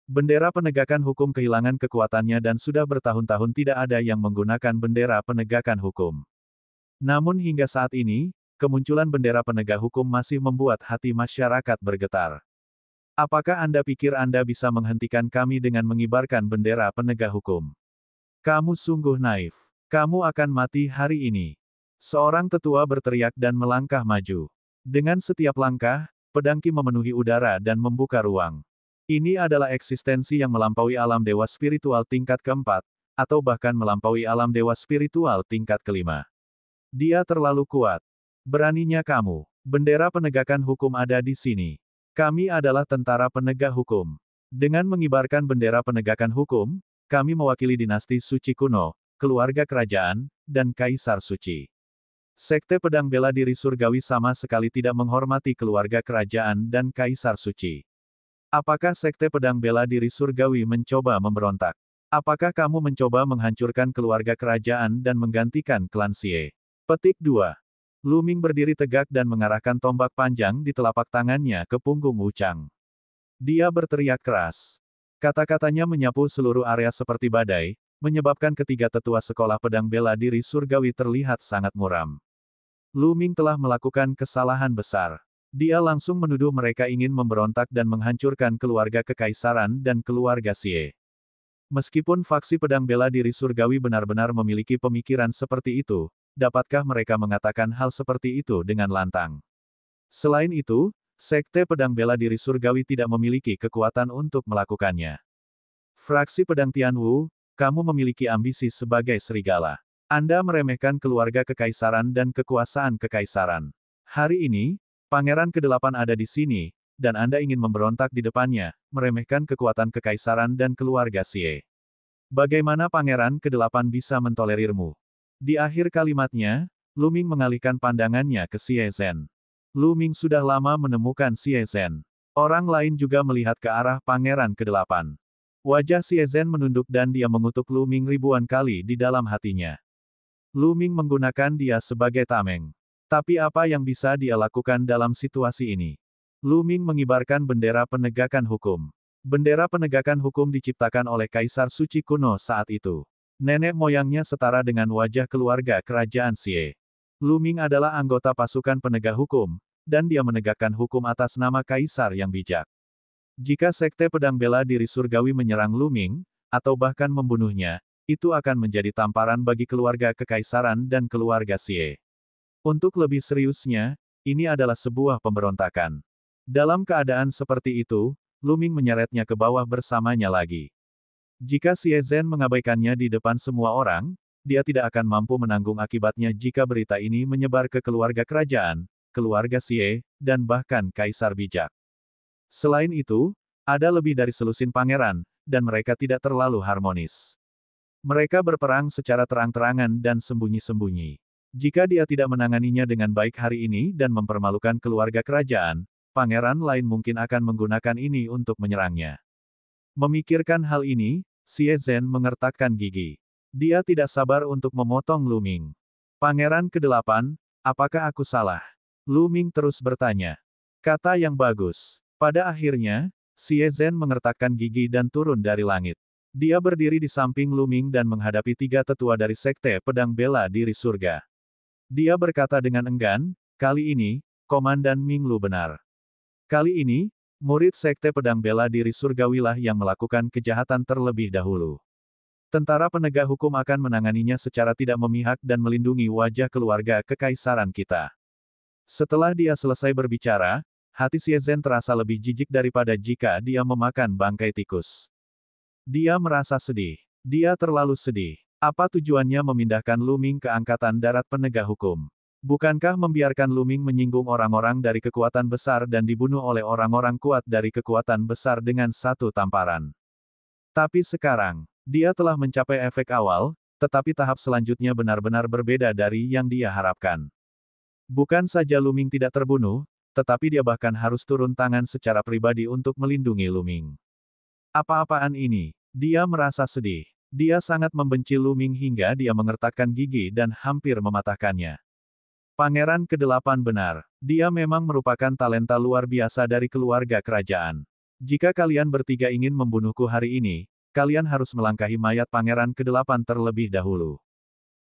Bendera penegakan hukum kehilangan kekuatannya dan sudah bertahun-tahun tidak ada yang menggunakan bendera penegakan hukum. Namun hingga saat ini, kemunculan bendera penegak hukum masih membuat hati masyarakat bergetar. Apakah Anda pikir Anda bisa menghentikan kami dengan mengibarkan bendera penegak hukum? Kamu sungguh naif. Kamu akan mati hari ini. Seorang tetua berteriak dan melangkah maju. Dengan setiap langkah, pedangki memenuhi udara dan membuka ruang. Ini adalah eksistensi yang melampaui alam dewa spiritual tingkat keempat, atau bahkan melampaui alam dewa spiritual tingkat kelima. Dia terlalu kuat. Beraninya kamu. Bendera penegakan hukum ada di sini. Kami adalah tentara penegak hukum. Dengan mengibarkan bendera penegakan hukum, kami mewakili dinasti Suci kuno, keluarga kerajaan, dan Kaisar Suci. Sekte Pedang Bela Diri Surgawi sama sekali tidak menghormati keluarga kerajaan dan Kaisar Suci. Apakah Sekte Pedang Bela Diri Surgawi mencoba memberontak? Apakah kamu mencoba menghancurkan keluarga kerajaan dan menggantikan klan Xie? Petik 2. Lu Ming berdiri tegak dan mengarahkan tombak panjang di telapak tangannya ke punggung Wu Chang. Dia berteriak keras. Kata-katanya menyapu seluruh area seperti badai, menyebabkan ketiga tetua sekolah pedang bela diri surgawi terlihat sangat muram. Lu Ming telah melakukan kesalahan besar. Dia langsung menuduh mereka ingin memberontak dan menghancurkan keluarga kekaisaran dan keluarga Xie. Meskipun faksi pedang bela diri surgawi benar-benar memiliki pemikiran seperti itu, dapatkah mereka mengatakan hal seperti itu dengan lantang? Selain itu, Sekte Pedang Bela Diri Surgawi tidak memiliki kekuatan untuk melakukannya. Fraksi Pedang Tianwu, kamu memiliki ambisi sebagai serigala. Anda meremehkan keluarga kekaisaran dan kekuasaan kekaisaran. Hari ini, Pangeran ke-8 ada di sini, dan Anda ingin memberontak di depannya, meremehkan kekuatan kekaisaran dan keluarga Xie. Bagaimana Pangeran ke-8 bisa mentolerirmu? Di akhir kalimatnya, Lu Ming mengalihkan pandangannya ke Xie Zhen. Lu Ming sudah lama menemukan Xie Zhen. Orang lain juga melihat ke arah Pangeran ke-8. Wajah Xie Zhen menunduk dan dia mengutuk Lu Ming ribuan kali di dalam hatinya. Lu Ming menggunakan dia sebagai tameng. Tapi apa yang bisa dia lakukan dalam situasi ini? Lu Ming mengibarkan bendera penegakan hukum. Bendera penegakan hukum diciptakan oleh Kaisar Suci kuno saat itu. Nenek moyangnya setara dengan wajah keluarga kerajaan Xie. Lu Ming adalah anggota pasukan penegak hukum, dan dia menegakkan hukum atas nama Kaisar yang bijak. Jika Sekte Pedang Bela Diri Surgawi menyerang Lu Ming, atau bahkan membunuhnya, itu akan menjadi tamparan bagi keluarga kekaisaran dan keluarga Xie. Untuk lebih seriusnya, ini adalah sebuah pemberontakan. Dalam keadaan seperti itu, Lu Ming menyeretnya ke bawah bersamanya lagi. Jika Xie Zhen mengabaikannya di depan semua orang, dia tidak akan mampu menanggung akibatnya jika berita ini menyebar ke keluarga kerajaan, keluarga Xie, dan bahkan Kaisar bijak. Selain itu, ada lebih dari selusin pangeran, dan mereka tidak terlalu harmonis. Mereka berperang secara terang-terangan dan sembunyi-sembunyi. Jika dia tidak menanganinya dengan baik hari ini dan mempermalukan keluarga kerajaan, pangeran lain mungkin akan menggunakan ini untuk menyerangnya. Memikirkan hal ini, Xie Zhen mengertakkan gigi. Dia tidak sabar untuk memotong Lu Ming. Pangeran ke-8, apakah aku salah? Lu Ming terus bertanya. Kata yang bagus. Pada akhirnya, Xie Zhen mengertakkan gigi dan turun dari langit. Dia berdiri di samping Lu Ming dan menghadapi tiga tetua dari Sekte Pedang Bela Diri Surga. Dia berkata dengan enggan, kali ini, Komandan Ming Lu benar. Kali ini, murid Sekte Pedang Bela Diri Surgawilah yang melakukan kejahatan terlebih dahulu. Tentara penegak hukum akan menanganinya secara tidak memihak dan melindungi wajah keluarga kekaisaran kita. Setelah dia selesai berbicara, hati Xie Zhen terasa lebih jijik daripada jika dia memakan bangkai tikus. Dia merasa sedih. Dia terlalu sedih. Apa tujuannya memindahkan Lu Ming ke Angkatan Darat Penegak Hukum? Bukankah membiarkan Lu Ming menyinggung orang-orang dari kekuatan besar dan dibunuh oleh orang-orang kuat dari kekuatan besar dengan satu tamparan? Tapi sekarang, dia telah mencapai efek awal, tetapi tahap selanjutnya benar-benar berbeda dari yang dia harapkan. Bukan saja Lu Ming tidak terbunuh, tetapi dia bahkan harus turun tangan secara pribadi untuk melindungi Lu Ming. Apa-apaan ini? Dia merasa sedih. Dia sangat membenci Lu Ming hingga dia mengertakkan gigi dan hampir mematahkannya. Pangeran ke-8 benar. Dia memang merupakan talenta luar biasa dari keluarga kerajaan. Jika kalian bertiga ingin membunuhku hari ini, kalian harus melangkahi mayat Pangeran ke-8 terlebih dahulu.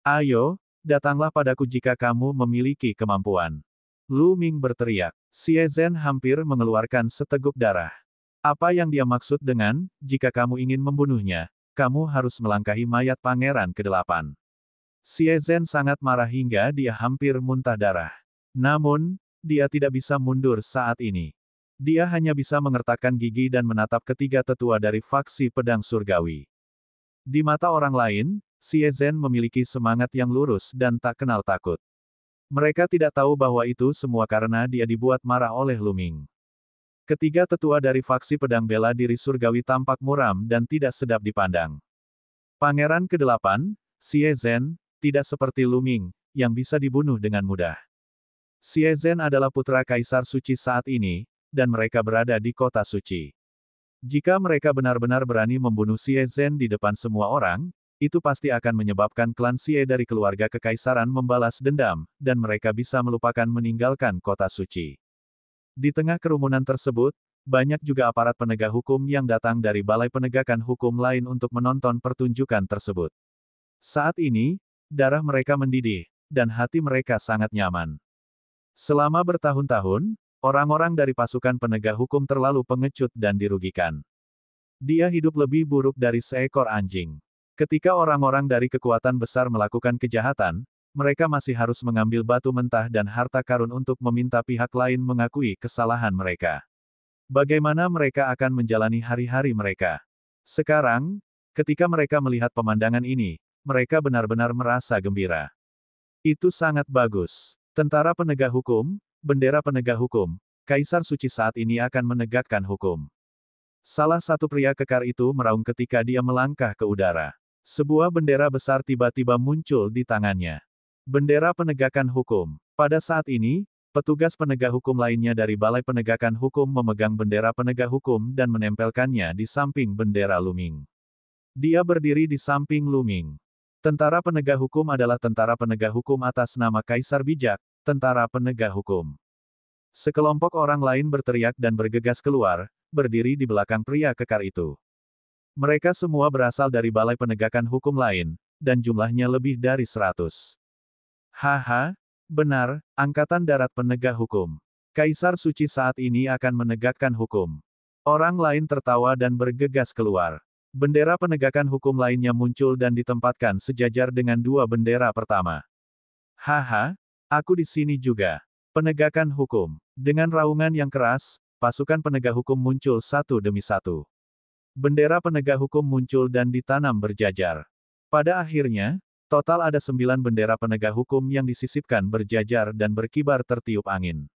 Ayo, datanglah padaku jika kamu memiliki kemampuan. Lu Ming berteriak. Xie Zhen hampir mengeluarkan seteguk darah. Apa yang dia maksud dengan, jika kamu ingin membunuhnya, kamu harus melangkahi mayat Pangeran ke-8. Xie Zhen sangat marah hingga dia hampir muntah darah. Namun, dia tidak bisa mundur saat ini. Dia hanya bisa mengertakkan gigi dan menatap ketiga tetua dari faksi pedang surgawi. Di mata orang lain, Xie Zhen memiliki semangat yang lurus dan tak kenal takut. Mereka tidak tahu bahwa itu semua karena dia dibuat marah oleh Lu Ming. Ketiga tetua dari faksi pedang bela diri surgawi tampak muram dan tidak sedap dipandang. Pangeran ke-8, Xie Zhen, tidak seperti Lu Ming, yang bisa dibunuh dengan mudah. Xie Zhen adalah putra Kaisar Suci saat ini, dan mereka berada di kota suci. Jika mereka benar-benar berani membunuh Xie Zhen di depan semua orang, itu pasti akan menyebabkan klan Xie dari keluarga kekaisaran membalas dendam, dan mereka bisa melupakan meninggalkan kota suci. Di tengah kerumunan tersebut, banyak juga aparat penegak hukum yang datang dari balai penegakan hukum lain untuk menonton pertunjukan tersebut. Saat ini, darah mereka mendidih, dan hati mereka sangat nyaman. Selama bertahun-tahun, orang-orang dari pasukan penegak hukum terlalu pengecut dan dirugikan. Dia hidup lebih buruk dari seekor anjing. Ketika orang-orang dari kekuatan besar melakukan kejahatan, mereka masih harus mengambil batu mentah dan harta karun untuk meminta pihak lain mengakui kesalahan mereka. Bagaimana mereka akan menjalani hari-hari mereka? Sekarang, ketika mereka melihat pemandangan ini, mereka benar-benar merasa gembira. Itu sangat bagus. Tentara penegak hukum, bendera penegak hukum, Kaisar Suci saat ini akan menegakkan hukum. Salah satu pria kekar itu meraung ketika dia melangkah ke udara. Sebuah bendera besar tiba-tiba muncul di tangannya. Bendera penegakan hukum. Pada saat ini, petugas penegak hukum lainnya dari Balai Penegakan Hukum memegang bendera penegak hukum dan menempelkannya di samping bendera Lu Ming. Dia berdiri di samping Lu Ming. Tentara penegak hukum adalah tentara penegak hukum atas nama Kaisar Bijak, tentara penegak hukum. Sekelompok orang lain berteriak dan bergegas keluar, berdiri di belakang pria kekar itu. Mereka semua berasal dari balai penegakan hukum lain, dan jumlahnya lebih dari 100. Haha, benar, Angkatan Darat Penegak Hukum. Kaisar Suci saat ini akan menegakkan hukum. Orang lain tertawa dan bergegas keluar. Bendera penegakan hukum lainnya muncul dan ditempatkan sejajar dengan dua bendera pertama. Haha, aku di sini juga. Penegakan hukum. Dengan raungan yang keras, pasukan penegak hukum muncul satu demi satu. Bendera penegak hukum muncul dan ditanam berjajar. Pada akhirnya, total ada 9 bendera penegak hukum yang disisipkan berjajar dan berkibar tertiup angin.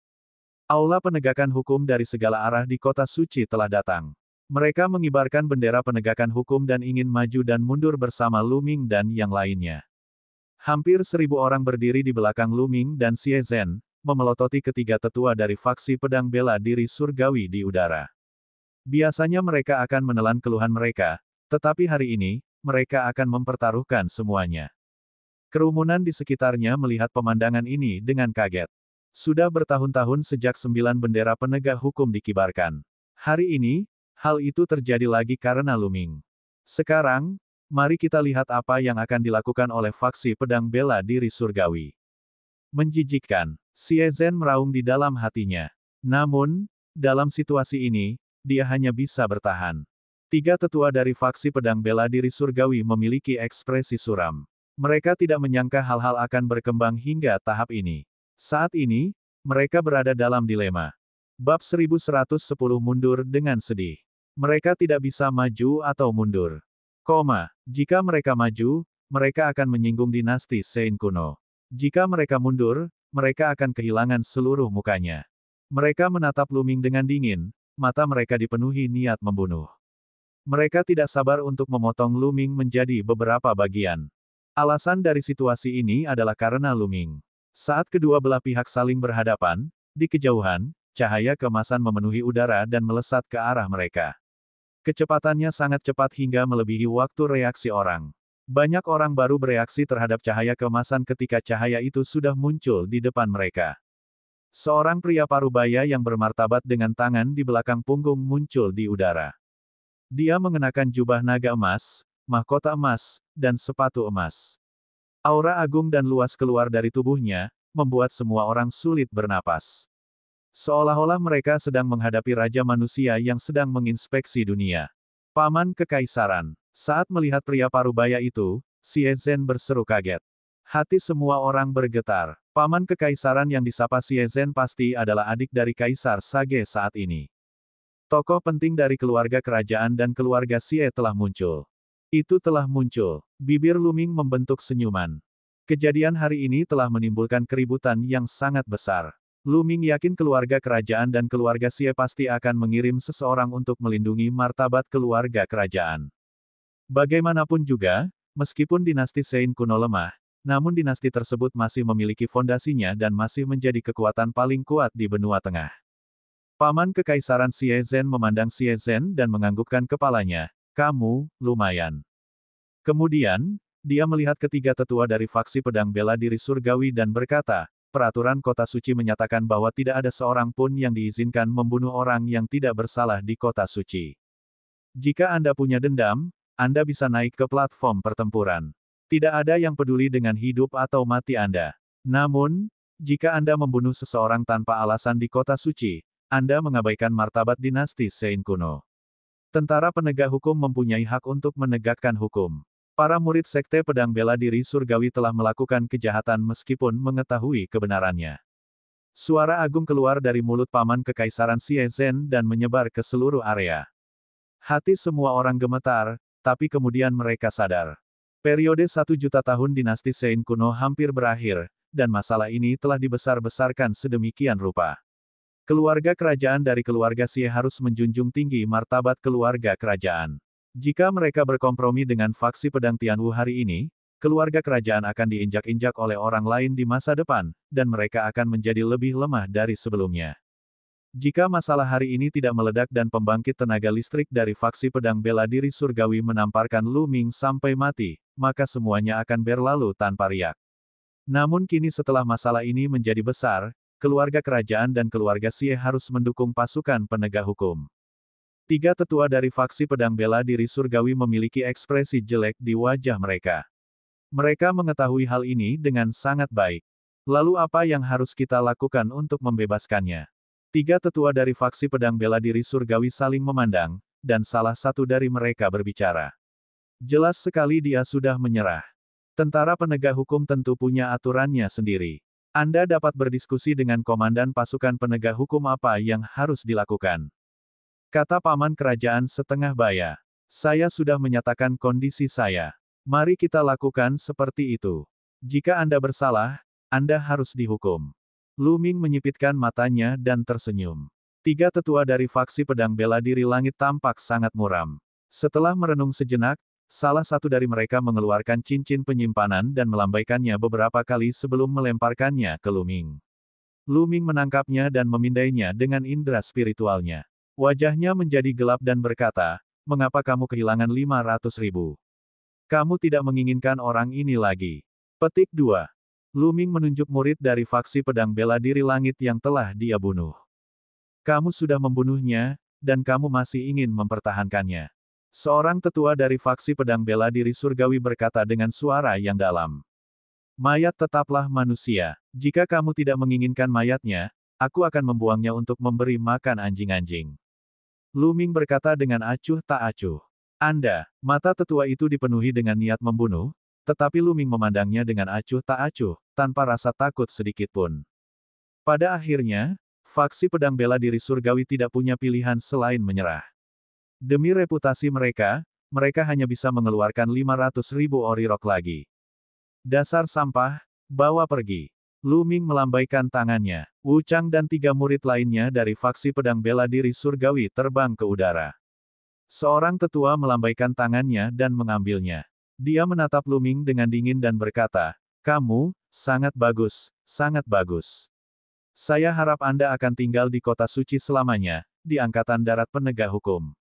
Aula penegakan hukum dari segala arah di kota suci telah datang. Mereka mengibarkan bendera penegakan hukum dan ingin maju dan mundur bersama Lu Ming dan yang lainnya. Hampir 1000 orang berdiri di belakang Lu Ming dan Xie Zhen, memelototi ketiga tetua dari faksi pedang bela diri surgawi di udara. Biasanya mereka akan menelan keluhan mereka, tetapi hari ini, mereka akan mempertaruhkan semuanya. Kerumunan di sekitarnya melihat pemandangan ini dengan kaget. Sudah bertahun-tahun sejak 9 bendera penegak hukum dikibarkan. Hari ini, hal itu terjadi lagi karena Lu Ming. Sekarang, mari kita lihat apa yang akan dilakukan oleh faksi pedang bela diri surgawi. Menjijikkan, Xie Zhen meraung di dalam hatinya. Namun, dalam situasi ini, dia hanya bisa bertahan. 3 tetua dari faksi pedang bela diri surgawi memiliki ekspresi suram. Mereka tidak menyangka hal-hal akan berkembang hingga tahap ini. Saat ini, mereka berada dalam dilema. Bab 1110 mundur dengan sedih. Mereka tidak bisa maju atau mundur. Jika mereka maju, mereka akan menyinggung dinasti Sein kuno. Jika mereka mundur, mereka akan kehilangan seluruh mukanya. Mereka menatap Lu Ming dengan dingin, mata mereka dipenuhi niat membunuh. Mereka tidak sabar untuk memotong Lu Ming menjadi beberapa bagian. Alasan dari situasi ini adalah karena Lu Ming. Saat kedua belah pihak saling berhadapan, di kejauhan, cahaya keemasan memenuhi udara dan melesat ke arah mereka. Kecepatannya sangat cepat hingga melebihi waktu reaksi orang. Banyak orang baru bereaksi terhadap cahaya keemasan ketika cahaya itu sudah muncul di depan mereka. Seorang pria parubaya yang bermartabat dengan tangan di belakang punggung muncul di udara. Dia mengenakan jubah naga emas, mahkota emas, dan sepatu emas. Aura agung dan luas keluar dari tubuhnya, membuat semua orang sulit bernapas. Seolah-olah mereka sedang menghadapi Raja Manusia yang sedang menginspeksi dunia. Paman Kekaisaran. Saat melihat pria parubaya itu, Xie Zhen berseru kaget. Hati semua orang bergetar. Paman Kekaisaran yang disapa Xie Zhen pasti adalah adik dari Kaisar Sage saat ini. Tokoh penting dari keluarga kerajaan dan keluarga Xie telah muncul. Itu telah muncul. Bibir Lu Ming membentuk senyuman. Kejadian hari ini telah menimbulkan keributan yang sangat besar. Lu Ming yakin keluarga kerajaan dan keluarga Xie pasti akan mengirim seseorang untuk melindungi martabat keluarga kerajaan. Bagaimanapun juga, meskipun dinasti Sein kuno lemah, namun dinasti tersebut masih memiliki fondasinya dan masih menjadi kekuatan paling kuat di benua tengah. Paman Kekaisaran Xie Zhen memandang Xie Zhen dan menganggukkan kepalanya. Kamu, lumayan. Kemudian, dia melihat ketiga tetua dari faksi pedang bela diri surgawi dan berkata, peraturan kota suci menyatakan bahwa tidak ada seorang pun yang diizinkan membunuh orang yang tidak bersalah di kota suci. Jika Anda punya dendam, Anda bisa naik ke platform pertempuran. Tidak ada yang peduli dengan hidup atau mati Anda. Namun, jika Anda membunuh seseorang tanpa alasan di kota suci, Anda mengabaikan martabat dinasti Sein kuno. Tentara penegak hukum mempunyai hak untuk menegakkan hukum. Para murid sekte pedang bela diri surgawi telah melakukan kejahatan meskipun mengetahui kebenarannya. Suara agung keluar dari mulut Paman Kekaisaran Xie Zhen dan menyebar ke seluruh area. Hati semua orang gemetar, tapi kemudian mereka sadar. Periode 1 juta tahun dinasti Sein kuno hampir berakhir, dan masalah ini telah dibesar-besarkan sedemikian rupa. Keluarga kerajaan dari keluarga Xie harus menjunjung tinggi martabat keluarga kerajaan. Jika mereka berkompromi dengan faksi pedang Tianwu hari ini, keluarga kerajaan akan diinjak-injak oleh orang lain di masa depan, dan mereka akan menjadi lebih lemah dari sebelumnya. Jika masalah hari ini tidak meledak dan pembangkit tenaga listrik dari faksi pedang bela diri surgawi menamparkan Lu Ming sampai mati, maka semuanya akan berlalu tanpa riak. Namun kini setelah masalah ini menjadi besar, keluarga kerajaan dan keluarga Xie harus mendukung pasukan penegak hukum. 3 tetua dari faksi pedang bela diri surgawi memiliki ekspresi jelek di wajah mereka. Mereka mengetahui hal ini dengan sangat baik. Lalu apa yang harus kita lakukan untuk membebaskannya? 3 tetua dari faksi pedang bela diri surgawi saling memandang, dan salah satu dari mereka berbicara. Jelas sekali dia sudah menyerah. Tentara penegak hukum tentu punya aturannya sendiri. Anda dapat berdiskusi dengan komandan pasukan penegak hukum apa yang harus dilakukan. Kata paman kerajaan setengah baya. Saya sudah menyatakan kondisi saya. Mari kita lakukan seperti itu. Jika Anda bersalah, Anda harus dihukum. Lu Ming menyipitkan matanya dan tersenyum. 3 tetua dari faksi pedang bela diri langit tampak sangat muram. Setelah merenung sejenak, salah satu dari mereka mengeluarkan cincin penyimpanan dan melambaikannya beberapa kali sebelum melemparkannya ke Lu Ming. Lu Ming menangkapnya dan memindainya dengan indera spiritualnya. Wajahnya menjadi gelap dan berkata, mengapa kamu kehilangan 500.000? Kamu tidak menginginkan orang ini lagi. Petik 2. Lu Ming menunjuk murid dari faksi pedang bela diri langit yang telah dia bunuh. Kamu sudah membunuhnya, dan kamu masih ingin mempertahankannya. Seorang tetua dari faksi pedang bela diri surgawi berkata dengan suara yang dalam. Mayat tetaplah manusia. Jika kamu tidak menginginkan mayatnya, aku akan membuangnya untuk memberi makan anjing-anjing. Lu Ming berkata dengan acuh tak acuh. Mata tetua itu dipenuhi dengan niat membunuh, tetapi Lu Ming memandangnya dengan acuh tak acuh, tanpa rasa takut sedikitpun. Pada akhirnya, faksi pedang bela diri surgawi tidak punya pilihan selain menyerah. Demi reputasi mereka, mereka hanya bisa mengeluarkan 500.000 ori rok lagi. Dasar sampah, bawa pergi. Lu Ming melambaikan tangannya. Wu Chang dan 3 murid lainnya dari faksi pedang bela diri surgawi terbang ke udara. Seorang tetua melambaikan tangannya dan mengambilnya. Dia menatap Lu Ming dengan dingin dan berkata, "Kamu, sangat bagus, sangat bagus. Saya harap Anda akan tinggal di kota suci selamanya, di Angkatan Darat Penegak Hukum."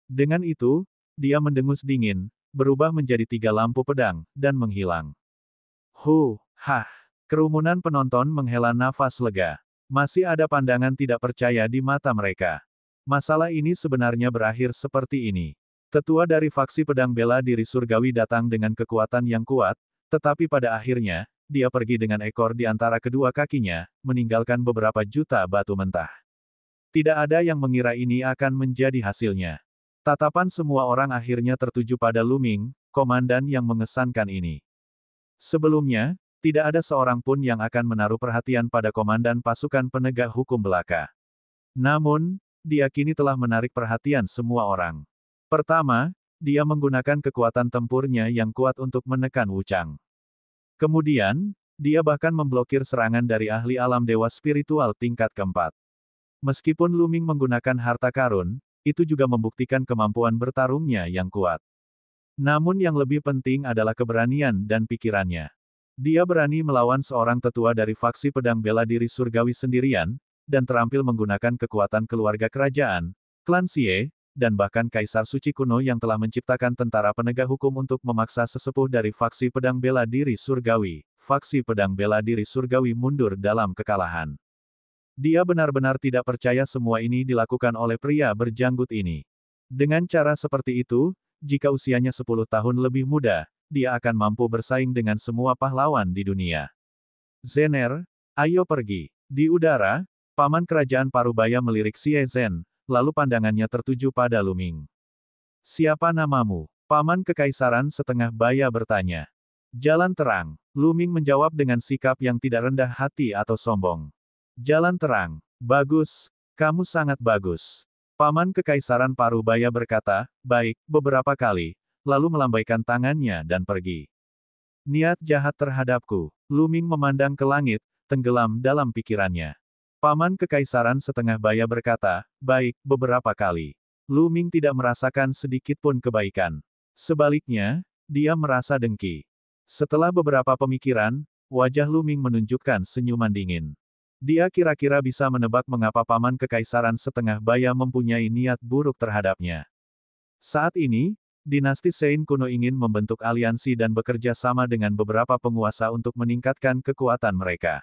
Dengan itu, dia mendengus dingin, berubah menjadi 3 lampu pedang, dan menghilang. Kerumunan penonton menghela nafas lega. Masih ada pandangan tidak percaya di mata mereka. Masalah ini sebenarnya berakhir seperti ini. Tetua dari faksi pedang bela diri surgawi datang dengan kekuatan yang kuat, tetapi pada akhirnya, dia pergi dengan ekor di antara kedua kakinya, meninggalkan beberapa juta batu mentah. Tidak ada yang mengira ini akan menjadi hasilnya. Tatapan semua orang akhirnya tertuju pada Lu Ming, komandan yang mengesankan ini. Sebelumnya, tidak ada seorang pun yang akan menaruh perhatian pada komandan pasukan penegak hukum belaka. Namun, dia kini telah menarik perhatian semua orang. Pertama, dia menggunakan kekuatan tempurnya yang kuat untuk menekan Wu Chang. Kemudian, dia bahkan memblokir serangan dari ahli alam dewa spiritual tingkat keempat. Meskipun Lu Ming menggunakan harta karun, itu juga membuktikan kemampuan bertarungnya yang kuat. Namun yang lebih penting adalah keberanian dan pikirannya. Dia berani melawan seorang tetua dari faksi pedang bela diri surgawi sendirian, dan terampil menggunakan kekuatan keluarga kerajaan, klan Xie, dan bahkan Kaisar Suci kuno yang telah menciptakan tentara penegak hukum untuk memaksa sesepuh dari faksi pedang bela diri surgawi. Faksi pedang bela diri surgawi mundur dalam kekalahan. Dia benar-benar tidak percaya semua ini dilakukan oleh pria berjanggut ini. Dengan cara seperti itu, jika usianya 10 tahun lebih muda, dia akan mampu bersaing dengan semua pahlawan di dunia. Zener, ayo pergi. Di udara, paman kerajaan Parubaya melirik Xie Zhen, lalu pandangannya tertuju pada Lu Ming. Siapa namamu? Paman Kekaisaran Setengah Baya bertanya. Jalan terang. Lu Ming menjawab dengan sikap yang tidak rendah hati atau sombong. Jalan terang. Bagus. Kamu sangat bagus. Paman Kekaisaran Parubaya berkata, baik, beberapa kali, lalu melambaikan tangannya dan pergi. Niat jahat terhadapku. Lu Ming memandang ke langit, tenggelam dalam pikirannya. Paman Kekaisaran Setengah Baya berkata, baik, beberapa kali. Lu Ming tidak merasakan sedikit pun kebaikan. Sebaliknya, dia merasa dengki. Setelah beberapa pemikiran, wajah Lu Ming menunjukkan senyuman dingin. Dia kira-kira bisa menebak mengapa Paman Kekaisaran Setengah Baya mempunyai niat buruk terhadapnya. Saat ini, dinasti Sein kuno ingin membentuk aliansi dan bekerja sama dengan beberapa penguasa untuk meningkatkan kekuatan mereka.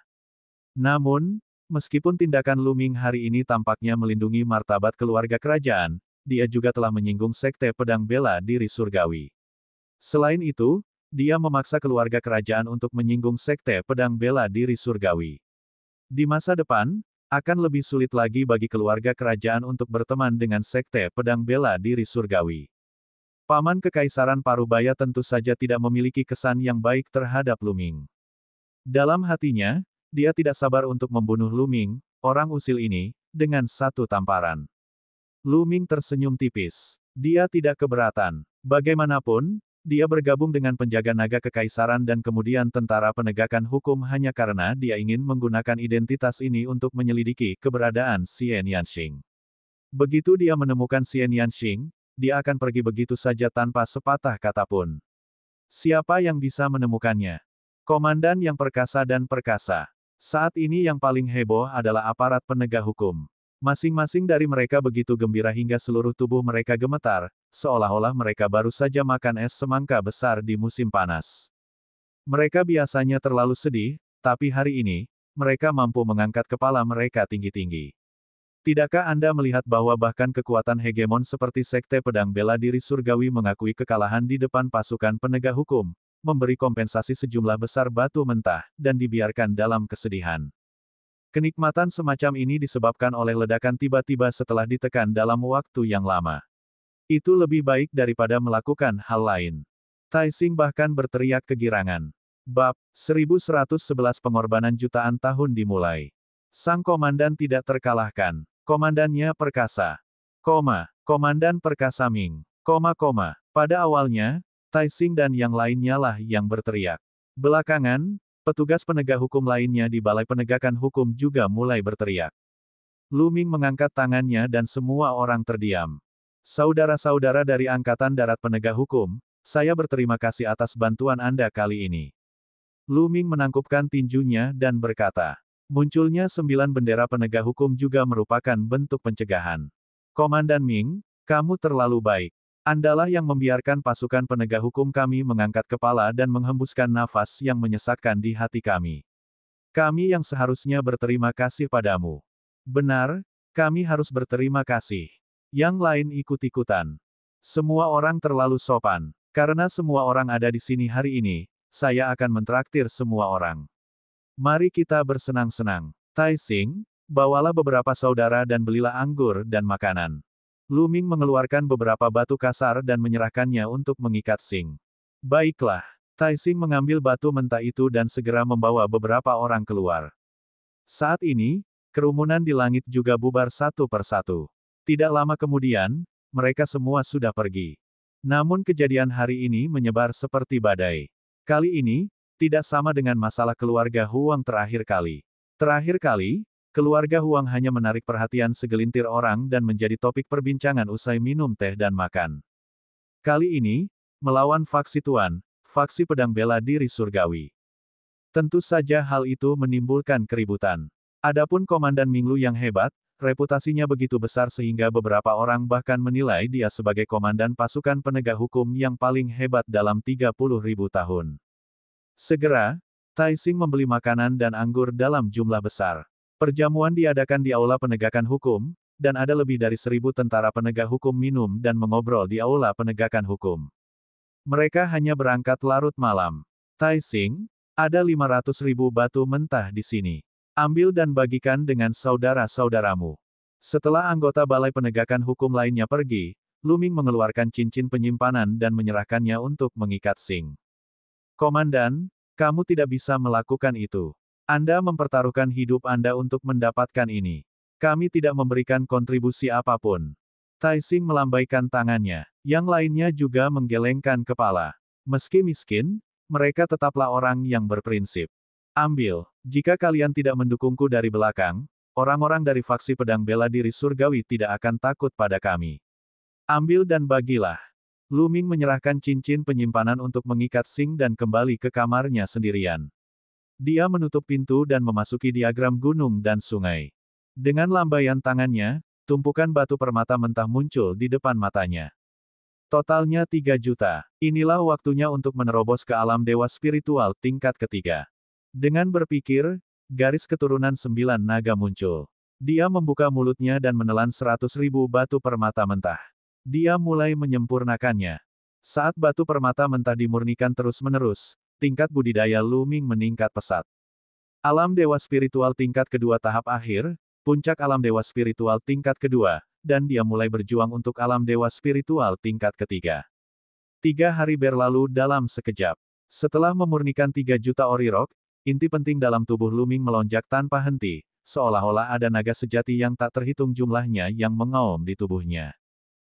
Namun, meskipun tindakan Lu Ming hari ini tampaknya melindungi martabat keluarga kerajaan, dia juga telah menyinggung sekte pedang bela diri surgawi. Selain itu, dia memaksa keluarga kerajaan untuk menyinggung sekte pedang bela diri surgawi. Di masa depan, akan lebih sulit lagi bagi keluarga kerajaan untuk berteman dengan sekte pedang bela diri surgawi. Paman Kekaisaran Parubaya tentu saja tidak memiliki kesan yang baik terhadap Lu Ming. Dalam hatinya, dia tidak sabar untuk membunuh Lu Ming, orang usil ini, dengan satu tamparan. Lu Ming tersenyum tipis. Dia tidak keberatan. Bagaimanapun, dia bergabung dengan penjaga naga kekaisaran dan kemudian tentara penegakan hukum hanya karena dia ingin menggunakan identitas ini untuk menyelidiki keberadaan Xian Yanxing. Begitu dia menemukan Xian Yanxing, dia akan pergi begitu saja tanpa sepatah kata pun. Siapa yang bisa menemukannya? Komandan yang perkasa dan perkasa. Saat ini yang paling heboh adalah aparat penegak hukum. Masing-masing dari mereka begitu gembira hingga seluruh tubuh mereka gemetar, seolah-olah mereka baru saja makan es semangka besar di musim panas. Mereka biasanya terlalu sedih, tapi hari ini, mereka mampu mengangkat kepala mereka tinggi-tinggi. Tidakkah Anda melihat bahwa bahkan kekuatan hegemon seperti Sekte Pedang Bela Diri Surgawi mengakui kekalahan di depan pasukan penegak hukum, memberi kompensasi sejumlah besar batu mentah, dan dibiarkan dalam kesedihan. Kenikmatan semacam ini disebabkan oleh ledakan tiba-tiba setelah ditekan dalam waktu yang lama. Itu lebih baik daripada melakukan hal lain. Taising bahkan berteriak kegirangan. Bab 1111 Pengorbanan Jutaan Tahun dimulai. Sang komandan tidak terkalahkan. Komandannya perkasa. Komandan perkasa Ming. Pada awalnya, Taising dan yang lainnya lah yang berteriak. Belakangan, petugas penegak hukum lainnya di Balai Penegakan Hukum juga mulai berteriak. Lu Ming mengangkat tangannya dan semua orang terdiam. Saudara-saudara dari Angkatan Darat Penegak Hukum, saya berterima kasih atas bantuan Anda kali ini. Lu Ming menangkupkan tinjunya dan berkata, munculnya 9 bendera penegak hukum juga merupakan bentuk pencegahan. Komandan Ming, kamu terlalu baik. Andalah yang membiarkan pasukan penegak hukum kami mengangkat kepala dan menghembuskan nafas yang menyesakkan di hati kami. Kami yang seharusnya berterima kasih padamu. Benar, kami harus berterima kasih. Yang lain ikut-ikutan. Semua orang terlalu sopan. Karena semua orang ada di sini hari ini, saya akan mentraktir semua orang. Mari kita bersenang-senang. Taising, bawalah beberapa saudara dan belilah anggur dan makanan. Lu Ming mengeluarkan beberapa batu kasar dan menyerahkannya untuk mengikat Sing. Baiklah. Taising mengambil batu mentah itu dan segera membawa beberapa orang keluar. Saat ini, kerumunan di langit juga bubar satu persatu. Tidak lama kemudian, mereka semua sudah pergi. Namun kejadian hari ini menyebar seperti badai. Kali ini, tidak sama dengan masalah keluarga Huang terakhir kali. Terakhir kali, keluarga Huang hanya menarik perhatian segelintir orang dan menjadi topik perbincangan usai minum teh dan makan. Kali ini, melawan faksi Tuan, faksi pedang bela diri surgawi. Tentu saja hal itu menimbulkan keributan. Adapun Komandan Minglu yang hebat, reputasinya begitu besar sehingga beberapa orang bahkan menilai dia sebagai komandan pasukan penegak hukum yang paling hebat dalam 30.000 tahun. Segera, Taising membeli makanan dan anggur dalam jumlah besar. Perjamuan diadakan di Aula Penegakan Hukum, dan ada lebih dari 1.000 tentara penegak hukum minum dan mengobrol di Aula Penegakan Hukum. Mereka hanya berangkat larut malam. Taising, ada 500.000 batu mentah di sini. Ambil dan bagikan dengan saudara-saudaramu. Setelah anggota Balai Penegakan Hukum lainnya pergi, Lu Ming mengeluarkan cincin penyimpanan dan menyerahkannya untuk mengikat Sing. Komandan, kamu tidak bisa melakukan itu. Anda mempertaruhkan hidup Anda untuk mendapatkan ini. Kami tidak memberikan kontribusi apapun. Taising melambaikan tangannya. Yang lainnya juga menggelengkan kepala. Meski miskin, mereka tetaplah orang yang berprinsip. Ambil, jika kalian tidak mendukungku dari belakang, orang-orang dari faksi pedang bela diri surgawi tidak akan takut pada kami. Ambil dan bagilah. Lu Ming menyerahkan cincin penyimpanan untuk mengikat Sing dan kembali ke kamarnya sendirian. Dia menutup pintu dan memasuki diagram gunung dan sungai. Dengan lambaian tangannya, tumpukan batu permata mentah muncul di depan matanya. Totalnya 3 juta. Inilah waktunya untuk menerobos ke alam dewa spiritual tingkat ketiga. Dengan berpikir, garis keturunan 9 naga muncul. Dia membuka mulutnya dan menelan 100.000 batu permata mentah. Dia mulai menyempurnakannya. Saat batu permata mentah dimurnikan terus-menerus, tingkat budidaya Lu Ming meningkat pesat. Alam dewa spiritual tingkat kedua tahap akhir, puncak alam dewa spiritual tingkat kedua, dan dia mulai berjuang untuk alam dewa spiritual tingkat ketiga. 3 hari berlalu dalam sekejap. Setelah memurnikan 3 juta ori rock, inti penting dalam tubuh Lu Ming melonjak tanpa henti, seolah-olah ada naga sejati yang tak terhitung jumlahnya yang mengaum di tubuhnya.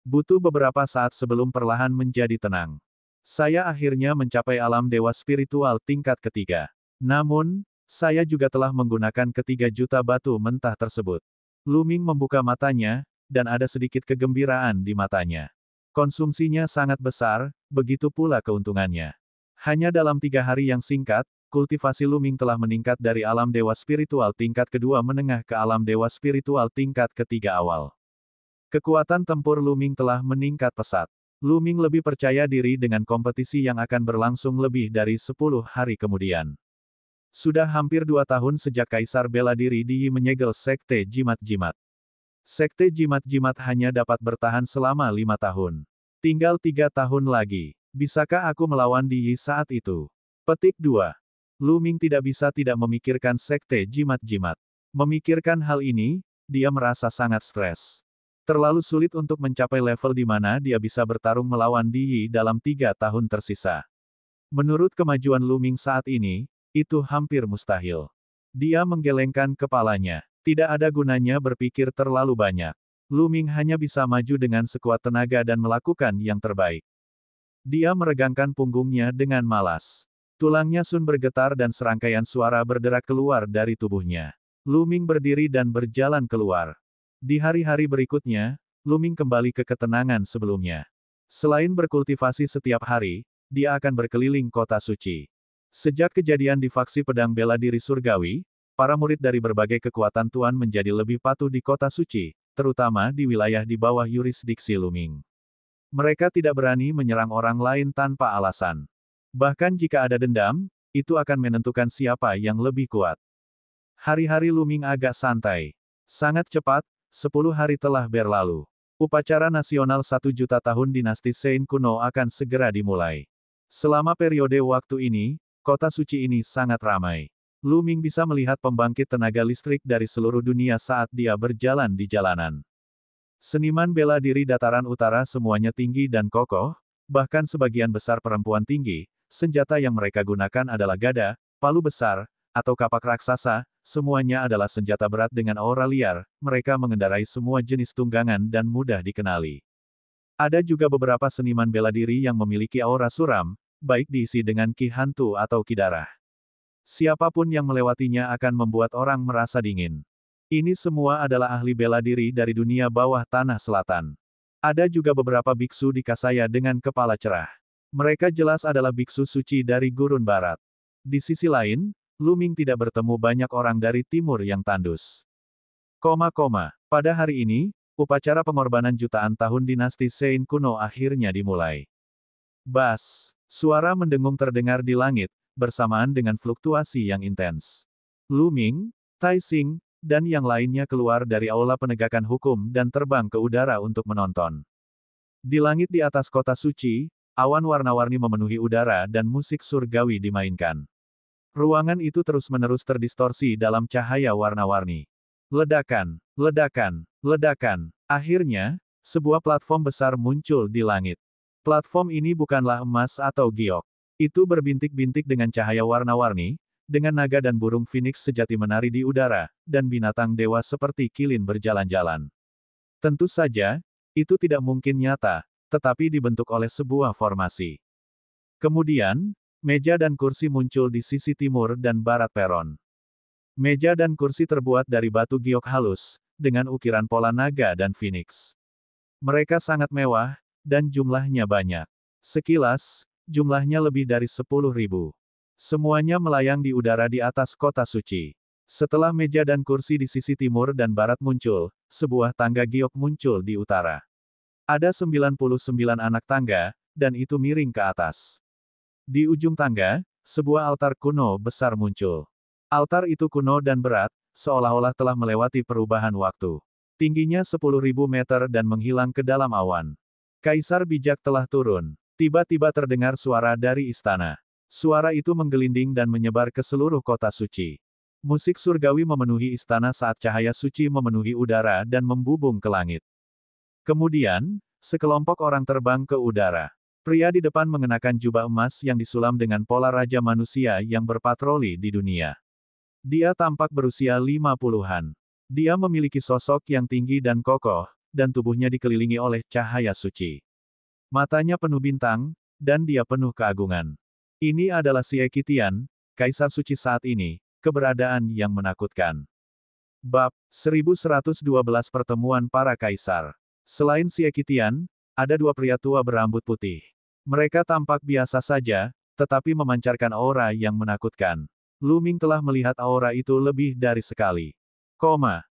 Butuh beberapa saat sebelum perlahan menjadi tenang. Saya akhirnya mencapai alam dewa spiritual tingkat ketiga. Namun, saya juga telah menggunakan ke-3 juta batu mentah tersebut. Lu Ming membuka matanya, dan ada sedikit kegembiraan di matanya. Konsumsinya sangat besar, begitu pula keuntungannya. Hanya dalam 3 hari yang singkat, kultivasi Lu Ming telah meningkat dari alam dewa spiritual tingkat kedua menengah ke alam dewa spiritual tingkat ketiga awal. Kekuatan tempur Lu Ming telah meningkat pesat. Lu Ming lebih percaya diri dengan kompetisi yang akan berlangsung lebih dari 10 hari kemudian. Sudah hampir 2 tahun sejak Kaisar bela diri di Yi menyegel Sekte Jimat-Jimat. Sekte Jimat-Jimat hanya dapat bertahan selama 5 tahun. Tinggal 3 tahun lagi. Bisakah aku melawan di Yi saat itu? Petik 2. Lu Ming tidak bisa tidak memikirkan Sekte Jimat-Jimat. Memikirkan hal ini, dia merasa sangat stres. Terlalu sulit untuk mencapai level di mana dia bisa bertarung melawan Di Yi dalam 3 tahun tersisa. Menurut kemajuan Lu Ming saat ini, itu hampir mustahil. Dia menggelengkan kepalanya. Tidak ada gunanya berpikir terlalu banyak. Lu Ming hanya bisa maju dengan sekuat tenaga dan melakukan yang terbaik. Dia meregangkan punggungnya dengan malas. Tulangnya Sun bergetar dan serangkaian suara berderak keluar dari tubuhnya. Lu Ming berdiri dan berjalan keluar. Di hari-hari berikutnya, Lu Ming kembali ke ketenangan sebelumnya. Selain berkultivasi setiap hari, dia akan berkeliling kota suci. Sejak kejadian di faksi pedang bela diri surgawi, para murid dari berbagai kekuatan Tuan menjadi lebih patuh di kota suci, terutama di wilayah di bawah yurisdiksi Lu Ming. Mereka tidak berani menyerang orang lain tanpa alasan. Bahkan jika ada dendam, itu akan menentukan siapa yang lebih kuat. Hari-hari Lu Ming agak santai. Sangat cepat, 10 hari telah berlalu. Upacara nasional 1 juta tahun dinasti Sein kuno akan segera dimulai. Selama periode waktu ini, kota suci ini sangat ramai. Lu Ming bisa melihat pembangkit tenaga listrik dari seluruh dunia saat dia berjalan di jalanan. Seniman bela diri dataran utara semuanya tinggi dan kokoh, bahkan sebagian besar perempuan tinggi, senjata yang mereka gunakan adalah gada, palu besar, atau kapak raksasa, semuanya adalah senjata berat dengan aura liar, mereka mengendarai semua jenis tunggangan dan mudah dikenali. Ada juga beberapa seniman bela diri yang memiliki aura suram, baik diisi dengan ki hantu atau ki darah. Siapapun yang melewatinya akan membuat orang merasa dingin. Ini semua adalah ahli bela diri dari dunia bawah tanah selatan. Ada juga beberapa biksu di Kasaya dengan kepala cerah. Mereka jelas adalah biksu suci dari gurun barat. Di sisi lain, Lu Ming tidak bertemu banyak orang dari timur yang tandus. Pada hari ini, upacara pengorbanan jutaan tahun dinasti Sein kuno akhirnya dimulai. Bas, suara mendengung terdengar di langit, bersamaan dengan fluktuasi yang intens. Lu Ming, Tai Xing, dan yang lainnya keluar dari aula penegakan hukum dan terbang ke udara untuk menonton. Di langit di atas kota suci, awan warna-warni memenuhi udara dan musik surgawi dimainkan. Ruangan itu terus-menerus terdistorsi dalam cahaya warna-warni. Ledakan, ledakan, ledakan. Akhirnya, sebuah platform besar muncul di langit. Platform ini bukanlah emas atau giok. Itu berbintik-bintik dengan cahaya warna-warni, dengan naga dan burung phoenix sejati menari di udara, dan binatang dewa seperti kilin berjalan-jalan. Tentu saja, itu tidak mungkin nyata, tetapi dibentuk oleh sebuah formasi. Kemudian, meja dan kursi muncul di sisi timur dan barat peron. Meja dan kursi terbuat dari batu giok halus, dengan ukiran pola naga dan phoenix. Mereka sangat mewah, dan jumlahnya banyak. Sekilas, jumlahnya lebih dari 10.000. Semuanya melayang di udara di atas kota suci. Setelah meja dan kursi di sisi timur dan barat muncul, sebuah tangga giok muncul di utara. Ada 99 anak tangga, dan itu miring ke atas. Di ujung tangga, sebuah altar kuno besar muncul. Altar itu kuno dan berat, seolah-olah telah melewati perubahan waktu. Tingginya 10.000 meter dan menghilang ke dalam awan. Kaisar bijak telah turun. Tiba-tiba terdengar suara dari istana. Suara itu menggelinding dan menyebar ke seluruh kota suci. Musik surgawi memenuhi istana saat cahaya suci memenuhi udara dan membubung ke langit. Kemudian, sekelompok orang terbang ke udara. Pria di depan mengenakan jubah emas yang disulam dengan pola raja manusia yang berpatroli di dunia. Dia tampak berusia 50-an. Dia memiliki sosok yang tinggi dan kokoh, dan tubuhnya dikelilingi oleh cahaya suci. Matanya penuh bintang, dan dia penuh keagungan. Ini adalah Xie Qitian, Kaisar Suci saat ini, keberadaan yang menakutkan. Bab 1112 Pertemuan Para Kaisar. Selain Xie Qitian, ada dua pria tua berambut putih. Mereka tampak biasa saja, tetapi memancarkan aura yang menakutkan. Lu Ming telah melihat aura itu lebih dari sekali.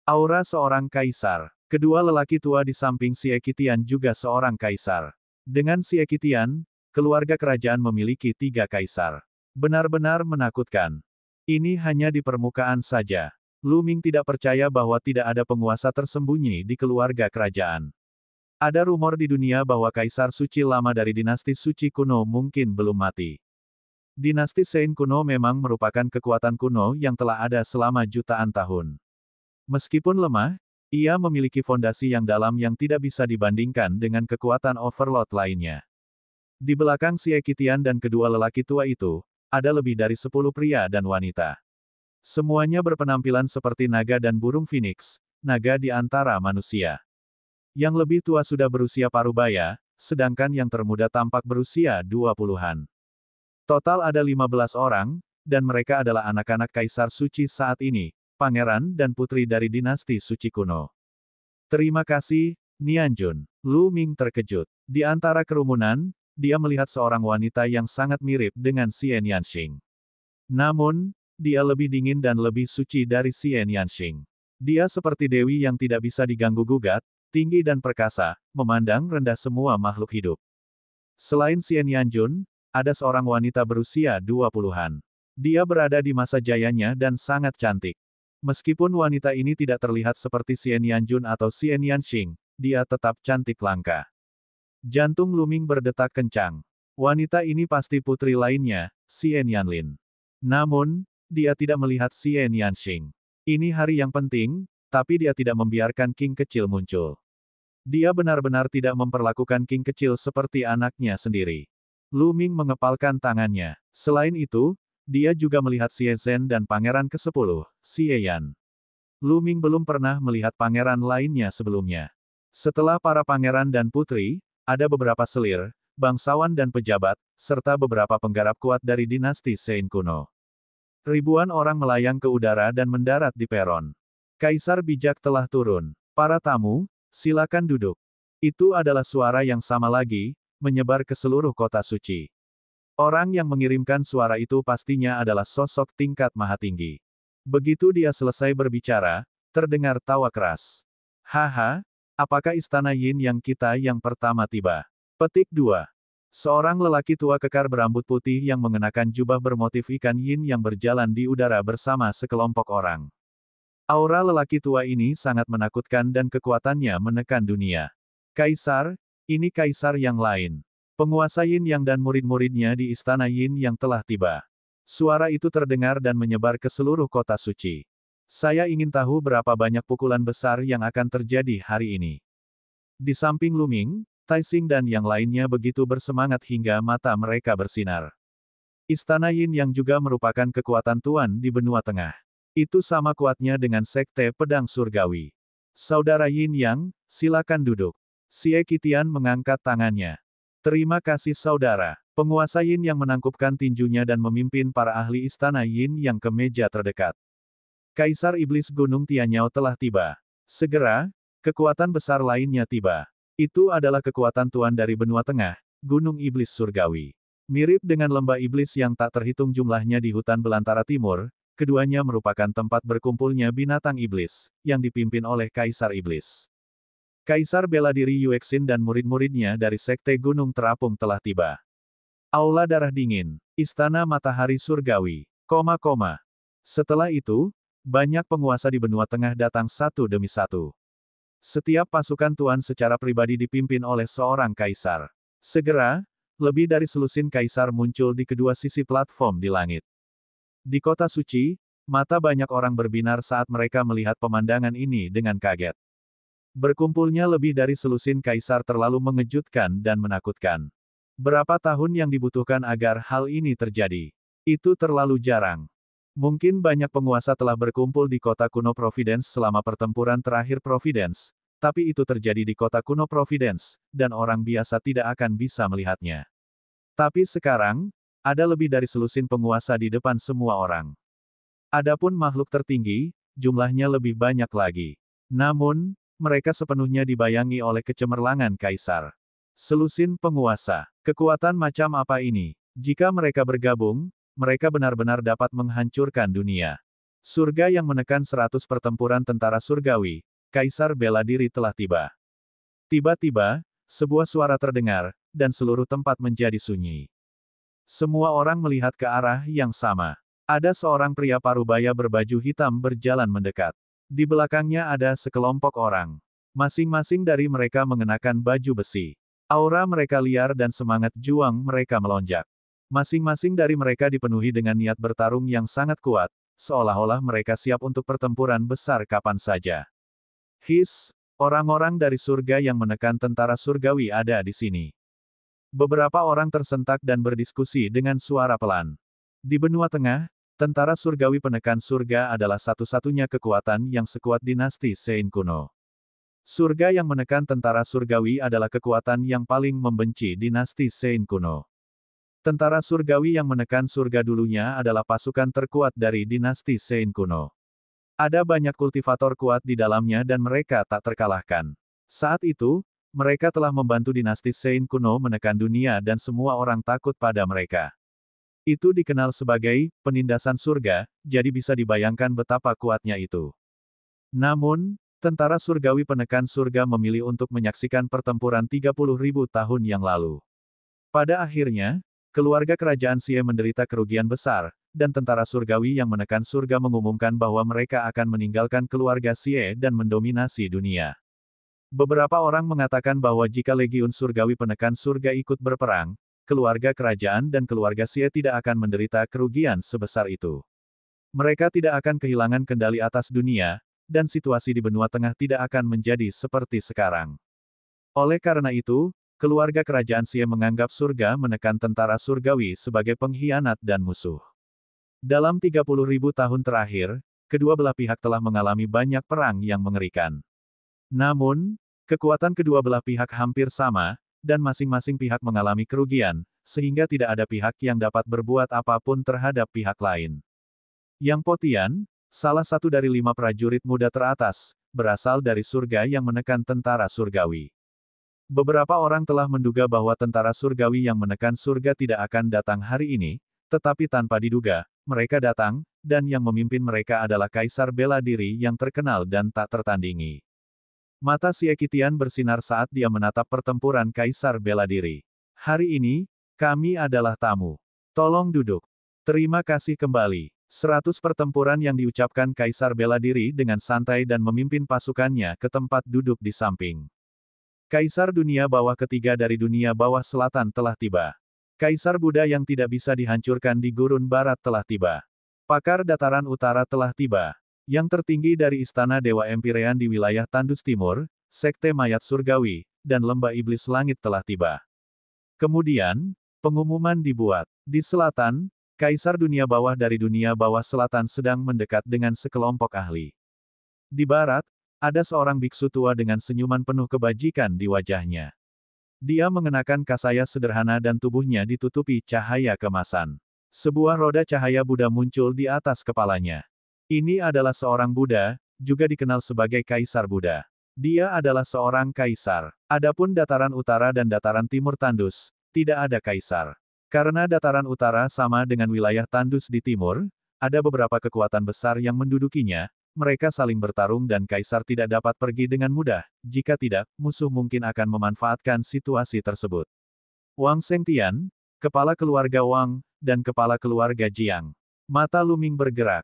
Aura seorang kaisar. Kedua lelaki tua di samping Xie Qitian juga seorang kaisar. Dengan Siekitian, keluarga kerajaan memiliki 3 kaisar. Benar-benar menakutkan. Ini hanya di permukaan saja. Lu Ming tidak percaya bahwa tidak ada penguasa tersembunyi di keluarga kerajaan. Ada rumor di dunia bahwa kaisar suci lama dari dinasti suci kuno mungkin belum mati. Dinasti Sein kuno memang merupakan kekuatan kuno yang telah ada selama jutaan tahun. Meskipun lemah, ia memiliki fondasi yang dalam yang tidak bisa dibandingkan dengan kekuatan Overlord lainnya. Di belakang Siekitian dan kedua lelaki tua itu, ada lebih dari 10 pria dan wanita. Semuanya berpenampilan seperti naga dan burung phoenix, naga di antara manusia. Yang lebih tua sudah berusia parubaya, sedangkan yang termuda tampak berusia 20-an. Total ada 15 orang, dan mereka adalah anak-anak kaisar suci saat ini, pangeran dan putri dari dinasti suci kuno. Terima kasih, Nianjun. Lu Ming terkejut. Di antara kerumunan, dia melihat seorang wanita yang sangat mirip dengan Xian Yanxing. Namun, dia lebih dingin dan lebih suci dari Xian Yanxing. Dia seperti dewi yang tidak bisa diganggu-gugat, tinggi dan perkasa, memandang rendah semua makhluk hidup. Selain Xian Yanjun, ada seorang wanita berusia 20-an. Dia berada di masa jayanya dan sangat cantik. Meskipun wanita ini tidak terlihat seperti Xian Yanjun atau Xian Yanxing, dia tetap cantik langka. Jantung Lu Ming berdetak kencang. Wanita ini pasti putri lainnya, Xian Yanlin. Namun, dia tidak melihat Xian Yanxing. Ini hari yang penting, tapi dia tidak membiarkan King kecil muncul. Dia benar-benar tidak memperlakukan King kecil seperti anaknya sendiri. Lu Ming mengepalkan tangannya. Selain itu, dia juga melihat Xie Zhen dan pangeran ke-10, Xie Yan. Lu Ming belum pernah melihat pangeran lainnya sebelumnya. Setelah para pangeran dan putri, ada beberapa selir, bangsawan dan pejabat, serta beberapa penggarap kuat dari dinasti Sein kuno. Ribuan orang melayang ke udara dan mendarat di peron. Kaisar bijak telah turun. Para tamu, silakan duduk. Itu adalah suara yang sama lagi, menyebar ke seluruh kota suci. Orang yang mengirimkan suara itu pastinya adalah sosok tingkat maha tinggi. Begitu dia selesai berbicara, terdengar tawa keras. Haha, apakah istana Yin yang kita yang pertama tiba? Petik 2. Seorang lelaki tua kekar berambut putih yang mengenakan jubah bermotif ikan Yin yang berjalan di udara bersama sekelompok orang. Aura lelaki tua ini sangat menakutkan dan kekuatannya menekan dunia. Kaisar, ini kaisar yang lain. Penguasa Yin Yang dan murid-muridnya di istana Yin Yang telah tiba. Suara itu terdengar dan menyebar ke seluruh kota suci. Saya ingin tahu berapa banyak pukulan besar yang akan terjadi hari ini. Di samping Lu Ming, Taixing dan yang lainnya begitu bersemangat hingga mata mereka bersinar. Istana Yin Yang juga merupakan kekuatan tuan di benua tengah. Itu sama kuatnya dengan Sekte Pedang Surgawi. Saudara Yin Yang, silakan duduk. Siekitian mengangkat tangannya. Terima kasih saudara. Penguasa Yin Yang menangkupkan tinjunya dan memimpin para ahli istana Yin Yang ke meja terdekat. Kaisar Iblis Gunung Tianyao telah tiba. Segera, kekuatan besar lainnya tiba. Itu adalah kekuatan tuan dari benua tengah, Gunung Iblis Surgawi. Mirip dengan lembah iblis yang tak terhitung jumlahnya di hutan belantara timur, keduanya merupakan tempat berkumpulnya binatang iblis, yang dipimpin oleh Kaisar Iblis. Kaisar bela diri Yuexin dan murid-muridnya dari Sekte Gunung Terapung telah tiba. Aula Darah Dingin, Istana Matahari Surgawi, Setelah itu, banyak penguasa di benua tengah datang satu demi satu. Setiap pasukan tuan secara pribadi dipimpin oleh seorang kaisar. Segera, lebih dari selusin kaisar muncul di kedua sisi platform di langit. Di kota suci, mata banyak orang berbinar saat mereka melihat pemandangan ini dengan kaget. Berkumpulnya lebih dari selusin kaisar terlalu mengejutkan dan menakutkan. Berapa tahun yang dibutuhkan agar hal ini terjadi? Itu terlalu jarang. Mungkin banyak penguasa telah berkumpul di kota kuno Providence selama pertempuran terakhir Providence, tapi itu terjadi di kota kuno Providence, dan orang biasa tidak akan bisa melihatnya. Tapi sekarang, ada lebih dari selusin penguasa di depan semua orang. Adapun makhluk tertinggi, jumlahnya lebih banyak lagi. Namun, mereka sepenuhnya dibayangi oleh kecemerlangan kaisar. Selusin penguasa. Kekuatan macam apa ini? Jika mereka bergabung, mereka benar-benar dapat menghancurkan dunia. Surga yang menekan 100 pertempuran tentara surgawi, Kaisar bela diri telah tiba. Tiba-tiba, sebuah suara terdengar, dan seluruh tempat menjadi sunyi. Semua orang melihat ke arah yang sama. Ada seorang pria parubaya berbaju hitam berjalan mendekat. Di belakangnya ada sekelompok orang. Masing-masing dari mereka mengenakan baju besi. Aura mereka liar dan semangat juang mereka melonjak. Masing-masing dari mereka dipenuhi dengan niat bertarung yang sangat kuat, seolah-olah mereka siap untuk pertempuran besar kapan saja. His, orang-orang dari surga yang menekan tentara surgawi ada di sini. Beberapa orang tersentak dan berdiskusi dengan suara pelan. Di benua tengah, tentara surgawi penekan surga adalah satu-satunya kekuatan yang sekuat dinasti Sein kuno. Surga yang menekan tentara surgawi adalah kekuatan yang paling membenci dinasti Sein kuno. Tentara surgawi yang menekan surga dulunya adalah pasukan terkuat dari dinasti Sein kuno. Ada banyak kultivator kuat di dalamnya dan mereka tak terkalahkan. Saat itu, mereka telah membantu dinasti Sein kuno menekan dunia dan semua orang takut pada mereka. Itu dikenal sebagai penindasan surga, jadi bisa dibayangkan betapa kuatnya itu. Namun, tentara surgawi penekan surga memilih untuk menyaksikan pertempuran 30.000 tahun yang lalu. Pada akhirnya, keluarga kerajaan Xie menderita kerugian besar, dan tentara surgawi yang menekan surga mengumumkan bahwa mereka akan meninggalkan keluarga Xie dan mendominasi dunia. Beberapa orang mengatakan bahwa jika legiun surgawi penekan surga ikut berperang, keluarga kerajaan dan keluarga Xie tidak akan menderita kerugian sebesar itu. Mereka tidak akan kehilangan kendali atas dunia, dan situasi di benua tengah tidak akan menjadi seperti sekarang. Oleh karena itu, keluarga kerajaan Xie menganggap surga menekan tentara surgawi sebagai pengkhianat dan musuh. Dalam 30.000 tahun terakhir, kedua belah pihak telah mengalami banyak perang yang mengerikan. Namun, kekuatan kedua belah pihak hampir sama, dan masing-masing pihak mengalami kerugian, sehingga tidak ada pihak yang dapat berbuat apapun terhadap pihak lain. Yang Potian, salah satu dari 5 prajurit muda teratas, berasal dari surga yang menekan tentara surgawi. Beberapa orang telah menduga bahwa tentara surgawi yang menekan surga tidak akan datang hari ini, tetapi tanpa diduga, mereka datang, dan yang memimpin mereka adalah Kaisar Bela Diri yang terkenal dan tak tertandingi. Mata Xie Qitian bersinar saat dia menatap pertempuran Kaisar Bela Diri. Hari ini, kami adalah tamu. Tolong duduk. Terima kasih kembali. 100 pertempuran yang diucapkan Kaisar Bela Diri dengan santai dan memimpin pasukannya ke tempat duduk di samping. Kaisar dunia bawah ketiga dari dunia bawah selatan telah tiba. Kaisar Buddha yang tidak bisa dihancurkan di gurun barat telah tiba. Pakar dataran utara telah tiba. Yang tertinggi dari Istana Dewa Empirean di wilayah Tandus Timur, Sekte Mayat Surgawi, dan Lembah Iblis Langit telah tiba. Kemudian, pengumuman dibuat. Di selatan, Kaisar dunia bawah dari dunia bawah selatan sedang mendekat dengan sekelompok ahli. Di barat, ada seorang biksu tua dengan senyuman penuh kebajikan di wajahnya. Dia mengenakan kasaya sederhana dan tubuhnya ditutupi cahaya kemasan. Sebuah roda cahaya Buddha muncul di atas kepalanya. Ini adalah seorang Buddha, juga dikenal sebagai Kaisar Buddha. Dia adalah seorang kaisar. Adapun dataran utara dan dataran timur Tandus, tidak ada kaisar. Karena dataran utara sama dengan wilayah Tandus di timur, ada beberapa kekuatan besar yang mendudukinya, mereka saling bertarung dan kaisar tidak dapat pergi dengan mudah, jika tidak, musuh mungkin akan memanfaatkan situasi tersebut. Wang Shengtian, kepala keluarga Wang, dan kepala keluarga Jiang. Mata Luming bergerak.